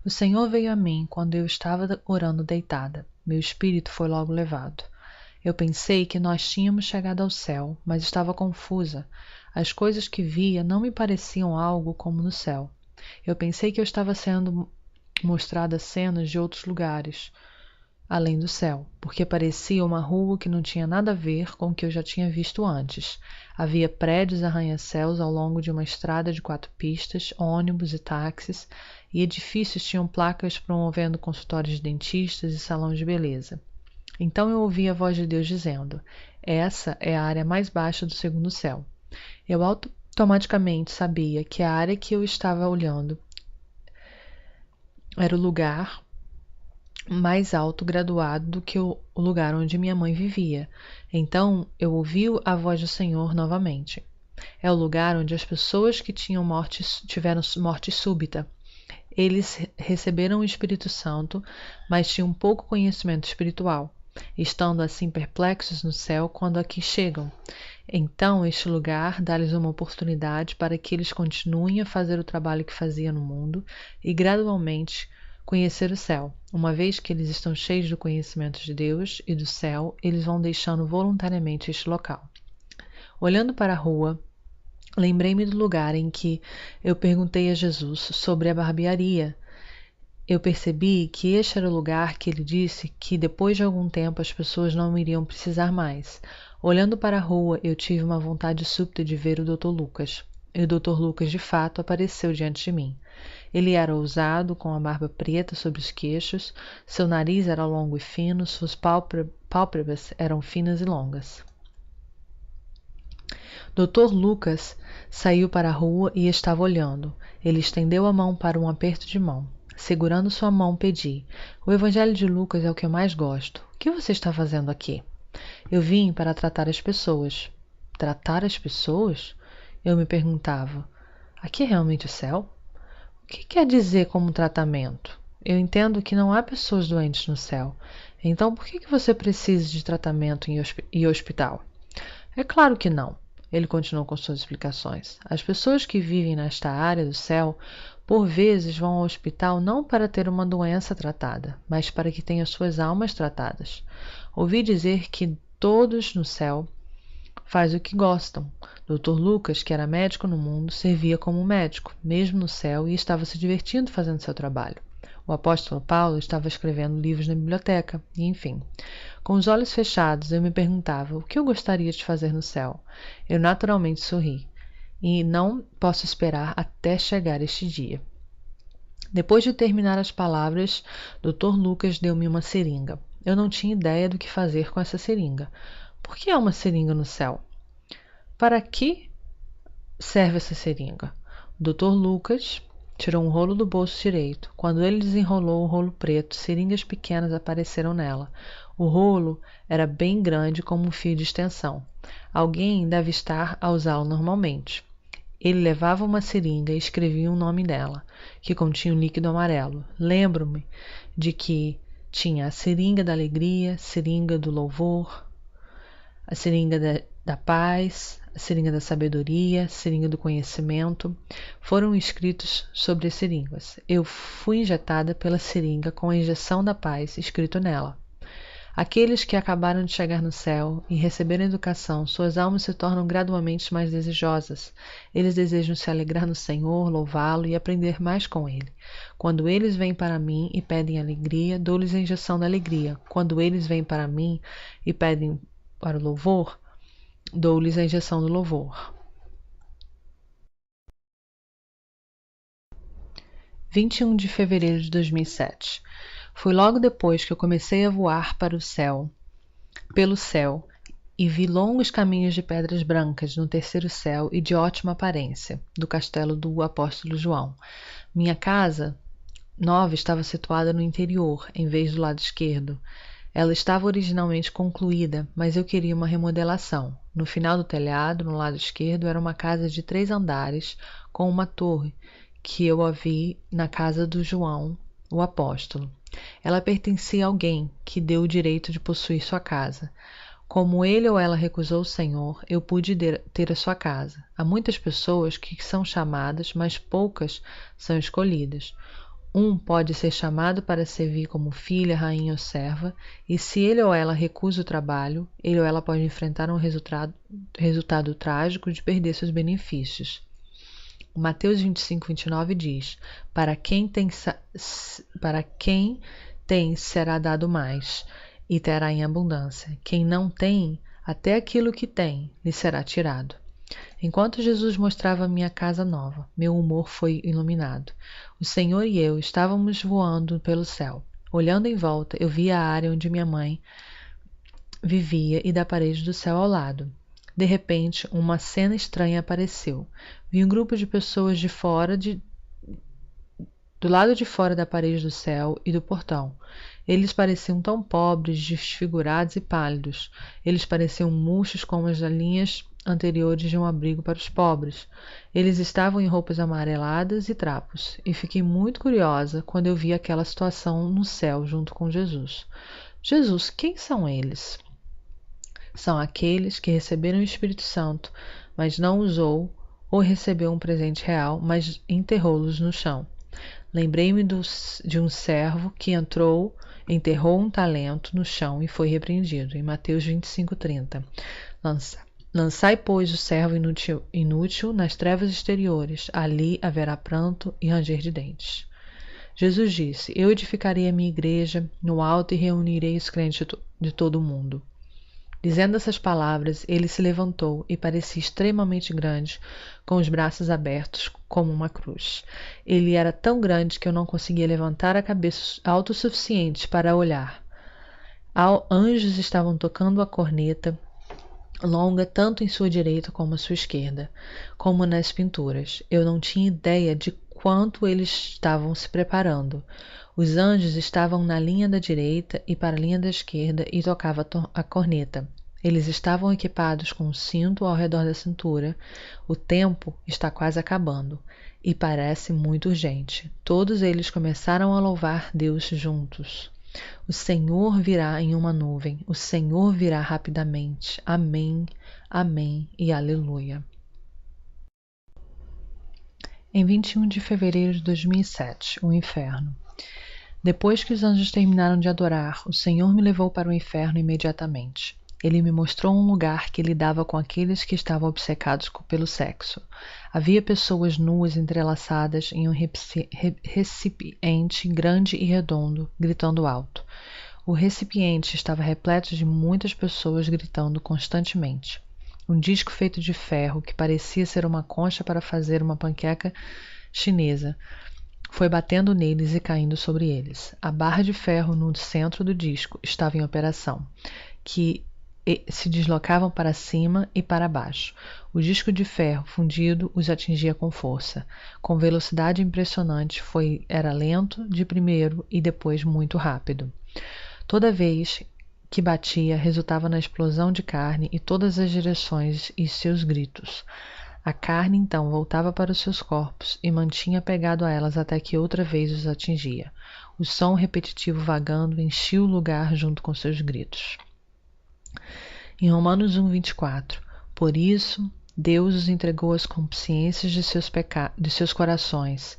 O Senhor veio a mim quando eu estava orando deitada. Meu espírito foi logo levado. Eu pensei que nós tínhamos chegado ao céu, mas estava confusa. As coisas que via não me pareciam algo como no céu. Eu pensei que eu estava sendo mostrada cenas de outros lugares, além do céu, porque parecia uma rua que não tinha nada a ver com o que eu já tinha visto antes. Havia prédios arranha-céus ao longo de uma estrada de 4 pistas, ônibus e táxis, e edifícios tinham placas promovendo consultórios de dentistas e salões de beleza. Então eu ouvi a voz de Deus dizendo: essa é a área mais baixa do 2º céu. Eu automaticamente sabia que a área que eu estava olhando era o lugar mais alto graduado do que o lugar onde minha mãe vivia. Então eu ouvi a voz do Senhor novamente. É o lugar onde as pessoas que tiveram morte súbita. Eles receberam o Espírito Santo, mas tinham pouco conhecimento espiritual, estando assim perplexos no céu quando aqui chegam. Então, este lugar dá-lhes uma oportunidade para que eles continuem a fazer o trabalho que fazia no mundo e, gradualmente, conhecer o céu. Uma vez que eles estão cheios do conhecimento de Deus e do céu, eles vão deixando voluntariamente este local. Olhando para a rua, lembrei-me do lugar em que eu perguntei a Jesus sobre a barbearia. Eu percebi que este era o lugar que ele disse que depois de algum tempo as pessoas não iriam precisar mais. Olhando para a rua, eu tive uma vontade súbita de ver o Dr. Lucas. E o Dr. Lucas, de fato, apareceu diante de mim. Ele era ousado, com a barba preta sobre os queixos, seu nariz era longo e fino, suas pálpebras eram finas e longas. Dr. Lucas saiu para a rua e estava olhando. Ele estendeu a mão para um aperto de mão. Segurando sua mão, pedi: o Evangelho de Lucas é o que eu mais gosto. O que você está fazendo aqui? Eu vim para tratar as pessoas. Tratar as pessoas? Eu me perguntava: aqui é realmente o céu? O que quer dizer como tratamento? Eu entendo que não há pessoas doentes no céu. Então por que você precisa de tratamento e hospital? É claro que não. Ele continuou com suas explicações. As pessoas que vivem nesta área do céu, por vezes vão ao hospital não para ter uma doença tratada, mas para que tenham suas almas tratadas. Ouvi dizer que todos no céu fazem o que gostam. Dr. Lucas, que era médico no mundo, servia como médico, mesmo no céu, e estava se divertindo fazendo seu trabalho. O apóstolo Paulo estava escrevendo livros na biblioteca, e enfim. Com os olhos fechados, eu me perguntava o que eu gostaria de fazer no céu. Eu naturalmente sorri, e não posso esperar até chegar este dia. Depois de terminar as palavras, Dr. Lucas deu-me uma seringa. Eu não tinha ideia do que fazer com essa seringa. Por que há uma seringa no céu? Para que serve essa seringa? O Dr. Lucas tirou um rolo do bolso direito. Quando ele desenrolou o rolo preto, seringas pequenas apareceram nela. O rolo era bem grande como um fio de extensão. Alguém deve estar a usá-lo normalmente. Ele levava uma seringa e escrevia um nome dela, que continha um líquido amarelo. Lembro-me de que tinha a seringa da alegria, seringa do louvor, a seringa da paz, a seringa da sabedoria, a seringa do conhecimento. Foram escritos sobre as seringas. Eu fui injetada pela seringa com a injeção da paz escrito nela. Aqueles que acabaram de chegar no céu e receberam educação, suas almas se tornam gradualmente mais desejosas. Eles desejam se alegrar no Senhor, louvá-lo e aprender mais com ele. Quando eles vêm para mim e pedem alegria, dou-lhes a injeção da alegria. Quando eles vêm para mim e pedem para o louvor, dou-lhes a injeção do louvor. 21 de fevereiro de 2007. Foi logo depois que eu comecei a voar pelo céu, e vi longos caminhos de pedras brancas no terceiro céu e de ótima aparência, do castelo do apóstolo João. Minha casa nova estava situada no interior, em vez do lado esquerdo. Ela estava originalmente concluída, mas eu queria uma remodelação. No final do telhado, no lado esquerdo, era uma casa de 3 andares, com uma torre, que eu a vi na casa do João, o apóstolo. Ela pertencia a alguém que deu o direito de possuir sua casa. Como ele ou ela recusou o Senhor, eu pude ter a sua casa. Há muitas pessoas que são chamadas, mas poucas são escolhidas. Um pode ser chamado para servir como filha, rainha ou serva, e se ele ou ela recusa o trabalho, ele ou ela pode enfrentar um resultado trágico de perder seus benefícios. Mateus 25, 29 diz: para quem tem será dado mais, e terá em abundância. Quem não tem, até aquilo que tem, lhe será tirado. Enquanto Jesus mostrava minha casa nova, meu humor foi iluminado. O Senhor e eu estávamos voando pelo céu. Olhando em volta, eu via a área onde minha mãe vivia e da parede do céu ao lado. De repente, uma cena estranha apareceu. Vi um grupo de pessoas do lado de fora da parede do céu e do portão. Eles pareciam tão pobres, desfigurados e pálidos. Eles pareciam murchos como as linhas anteriores de um abrigo para os pobres. Eles estavam em roupas amareladas e trapos, e fiquei muito curiosa quando eu vi aquela situação no céu junto com Jesus. Jesus, quem são eles? São aqueles que receberam o Espírito Santo, mas não usou, ou recebeu um presente real, mas enterrou-los no chão. Lembrei-me de um servo que enterrou um talento no chão e foi repreendido. Em Mateus 25:30. Lançai, pois, o servo inútil nas trevas exteriores. Ali haverá pranto e ranger de dentes. Jesus disse: eu edificarei a minha igreja no alto e reunirei os crentes de todo o mundo. Dizendo essas palavras, ele se levantou e parecia extremamente grande, com os braços abertos como uma cruz. Ele era tão grande que eu não conseguia levantar a cabeça alto o suficiente para olhar. Anjos estavam tocando a corneta longa tanto em sua direita como à sua esquerda, como nas pinturas. Eu não tinha ideia de quanto eles estavam se preparando. Os anjos estavam na linha da direita e para a linha da esquerda e tocavam a corneta. Eles estavam equipados com um cinto ao redor da cintura. O tempo está quase acabando e parece muito urgente. Todos eles começaram a louvar Deus juntos. O Senhor virá em uma nuvem. O Senhor virá rapidamente. Amém, amém e aleluia. Em 21 de fevereiro de 2007, o inferno. Depois que os anjos terminaram de adorar, o Senhor me levou para o inferno imediatamente. Ele me mostrou um lugar que lidava com aqueles que estavam obcecados pelo sexo. Havia pessoas nuas entrelaçadas em um recipiente grande e redondo, gritando alto. O recipiente estava repleto de muitas pessoas gritando constantemente. Um disco feito de ferro, que parecia ser uma concha para fazer uma panqueca chinesa, foi batendo neles e caindo sobre eles. A barra de ferro no centro do disco estava em operação, que se deslocavam para cima e para baixo. O disco de ferro fundido os atingia com força. Com velocidade impressionante, era lento de primeiro e depois muito rápido. Toda vez que batia, resultava na explosão de carne em todas as direções e seus gritos. A carne então voltava para os seus corpos e mantinha pegado a elas até que outra vez os atingia. O som repetitivo vagando enchia o lugar junto com seus gritos. Em Romanos 1:24, por isso Deus os entregou às consciências de seus corações,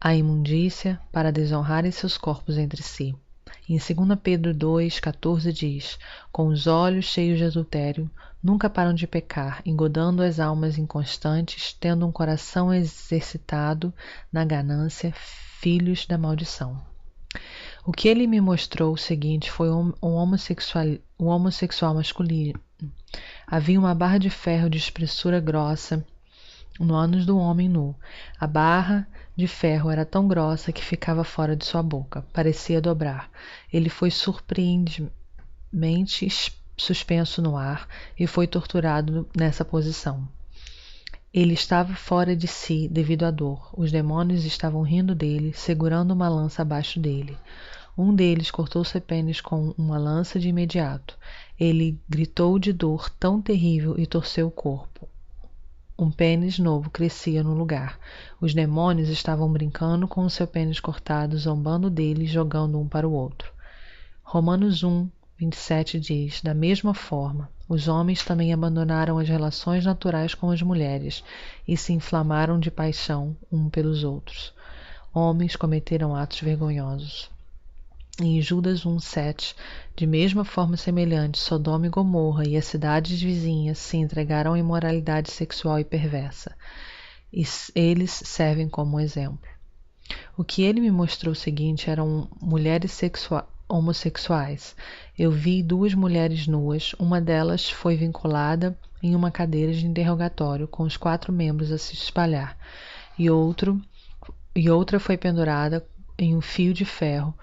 à imundícia, para desonrarem seus corpos entre si. Em 2 Pedro 2:14 diz, com os olhos cheios de adultério, nunca param de pecar, engodando as almas inconstantes, tendo um coração exercitado na ganância, filhos da maldição. O que ele me mostrou o seguinte foi um homossexual masculino. Havia uma barra de ferro de espessura grossa no ânus do homem nu. A barra de ferro era tão grossa que ficava fora de sua boca, parecia dobrar. Ele foi surpreendentemente suspenso no ar e foi torturado nessa posição. Ele estava fora de si devido à dor. Os demônios estavam rindo dele, segurando uma lança abaixo dele. Um deles cortou seu pênis com uma lança de imediato. Ele gritou de dor tão terrível e torceu o corpo. Um pênis novo crescia no lugar. Os demônios estavam brincando com o seu pênis cortado, zombando dele e jogando um para o outro. Romanos 1:27 diz, da mesma forma, os homens também abandonaram as relações naturais com as mulheres e se inflamaram de paixão um pelos outros. Homens cometeram atos vergonhosos. Em Judas 1:7, de mesma forma semelhante, Sodoma e Gomorra e as cidades vizinhas se entregaram à imoralidade sexual e perversa. E eles servem como exemplo. O que ele me mostrou o seguinte eram mulheres homossexuais. Eu vi duas mulheres nuas, uma delas foi vinculada em uma cadeira de interrogatório com os 4 membros a se espalhar, e outra foi pendurada em um fio de ferro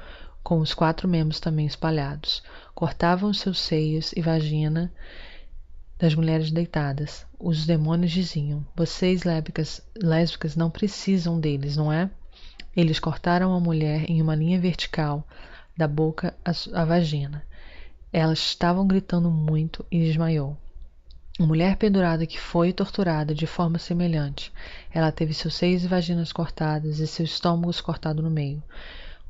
com os 4 membros também espalhados. Cortavam seus seios e vagina das mulheres deitadas. Os demônios diziam, vocês lésbicas não precisam deles, não é? Eles cortaram a mulher em uma linha vertical, da boca à vagina. Elas estavam gritando muito e desmaiou. A mulher pendurada que foi torturada de forma semelhante. Ela teve seus seios e vaginas cortadas e seus estômagos cortados no meio.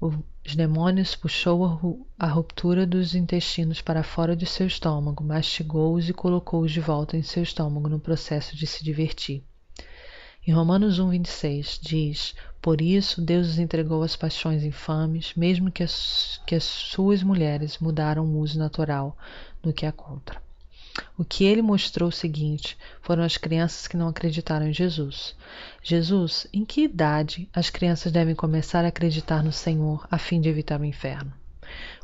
Os demônios puxou a ruptura dos intestinos para fora de seu estômago, mastigou-os e colocou-os de volta em seu estômago no processo de se divertir. Em Romanos 1:26 diz, por isso Deus os entregou às paixões infames, mesmo que as suas mulheres mudaram o uso natural do que é contra. O que ele mostrou o seguinte foram as crianças que não acreditaram em Jesus. Jesus, em que idade as crianças devem começar a acreditar no Senhor a fim de evitar o inferno?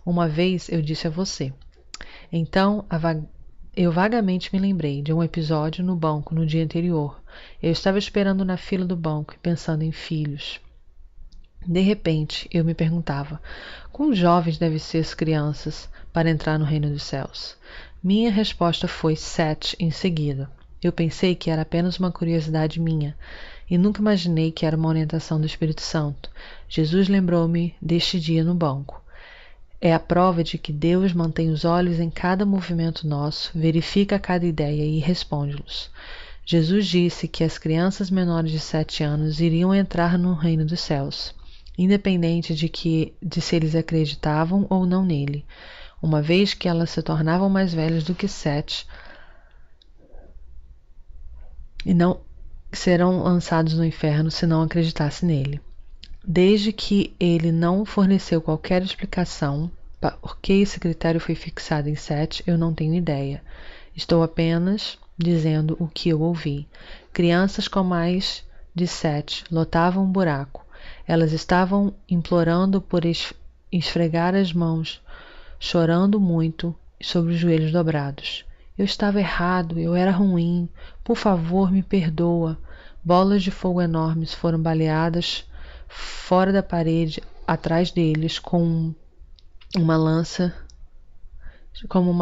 Uma vez eu disse a você. Então, eu vagamente me lembrei de um episódio no banco no dia anterior. Eu estava esperando na fila do banco e pensando em filhos. De repente, eu me perguntava, quão jovens devem ser as crianças para entrar no reino dos céus? Minha resposta foi 7 em seguida. Eu pensei que era apenas uma curiosidade minha e nunca imaginei que era uma orientação do Espírito Santo. Jesus lembrou-me deste dia no banco. É a prova de que Deus mantém os olhos em cada movimento nosso, verifica cada ideia e responde-los. Jesus disse que as crianças menores de 7 anos iriam entrar no reino dos céus, independente de se eles acreditavam ou não nele. Uma vez que elas se tornavam mais velhas do que 7, e não serão lançados no inferno se não acreditasse nele. Desde que ele não forneceu qualquer explicação por que esse critério foi fixado em 7, eu não tenho ideia. Estou apenas dizendo o que eu ouvi. Crianças com mais de 7 lotavam um buraco. Elas estavam implorando por esfregar as mãos, chorando muito sobre os joelhos dobrados. Eu estava errado, eu era ruim. Por favor, me perdoa. Bolas de fogo enormes foram baleadas fora da parede atrás deles como uma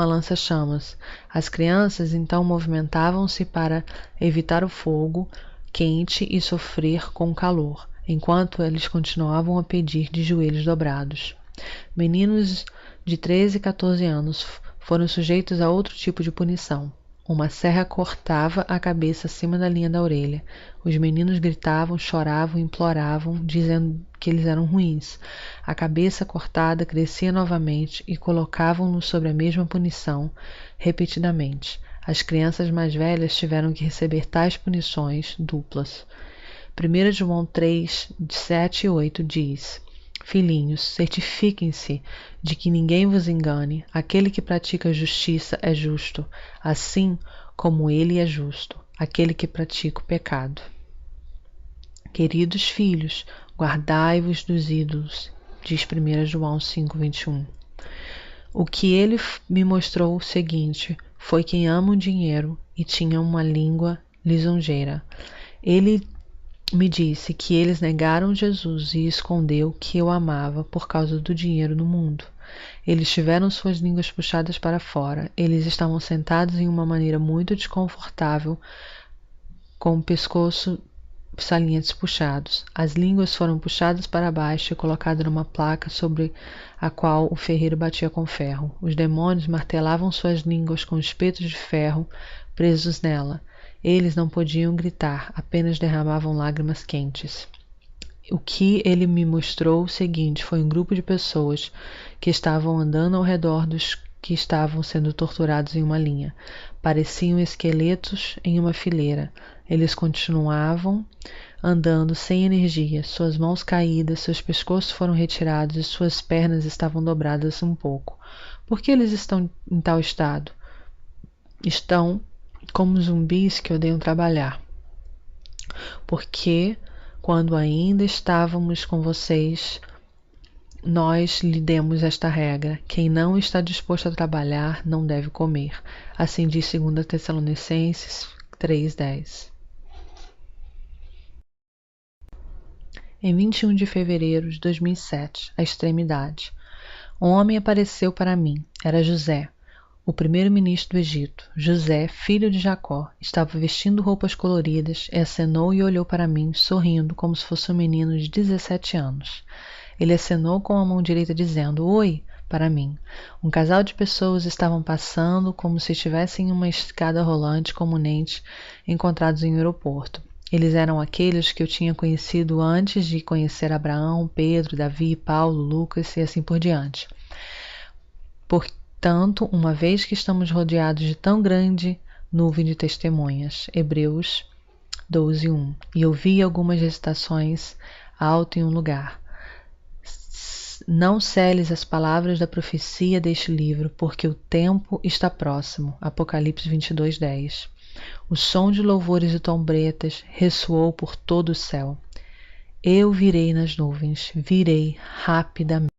lança-chamas. As crianças então movimentavam-se para evitar o fogo quente e sofrer com calor, enquanto eles continuavam a pedir de joelhos dobrados. Meninos de 13 e 14 anos foram sujeitos a outro tipo de punição. Uma serra cortava a cabeça acima da linha da orelha. Os meninos gritavam, choravam, imploravam, dizendo que eles eram ruins. A cabeça cortada crescia novamente e colocavam-no sobre a mesma punição, repetidamente. As crianças mais velhas tiveram que receber tais punições duplas. 1 João 3, 7 e 8 diz: Filhinhos, certifiquem-se de que ninguém vos engane. Aquele que pratica a justiça é justo, assim como ele é justo, aquele que pratica o pecado. Queridos filhos, guardai-vos dos ídolos, diz 1 João 5, 21. O que ele me mostrou o seguinte: foi quem ama o dinheiro e tinha uma língua lisonjeira. Ele me disse que eles negaram Jesus e escondeu que eu amava por causa do dinheiro no mundo. Eles tiveram suas línguas puxadas para fora. Eles estavam sentados em uma maneira muito desconfortável, com o pescoço salientes puxados. As línguas foram puxadas para baixo e colocadas numa placa sobre a qual o ferreiro batia com ferro. Os demônios martelavam suas línguas com espetos de ferro presos nela. Eles não podiam gritar, apenas derramavam lágrimas quentes. O que ele me mostrou o seguinte foi um grupo de pessoas que estavam andando ao redor dos que estavam sendo torturados em uma linha. Pareciam esqueletos em uma fileira. Eles continuavam andando sem energia, suas mãos caídas, seus pescoços foram retirados e suas pernas estavam dobradas um pouco. Por que eles estão em tal estado? Estão como zumbis que odeiam trabalhar. Porque quando ainda estávamos com vocês, nós lhe demos esta regra: quem não está disposto a trabalhar não deve comer. Assim diz 2 Tessalonicenses 3:10. Em 21 de fevereiro de 2007, a extremidade, um homem apareceu para mim. Era José, o primeiro-ministro do Egito. José, filho de Jacó, estava vestindo roupas coloridas e acenou e olhou para mim, sorrindo, como se fosse um menino de 17 anos. Ele acenou com a mão direita, dizendo "Oi" para mim. Um casal de pessoas estavam passando como se estivessem em uma escada rolante comumente encontrados em um aeroporto. Eles eram aqueles que eu tinha conhecido antes de conhecer Abraão, Pedro, Davi, Paulo, Lucas e assim por diante. Portanto, uma vez que estamos rodeados de tão grande nuvem de testemunhas, Hebreus 12:1, e ouvi algumas recitações alto em um lugar. Não seles as palavras da profecia deste livro, porque o tempo está próximo. Apocalipse 22:10. O som de louvores e trombetas ressoou por todo o céu. Eu virei nas nuvens, virei rapidamente.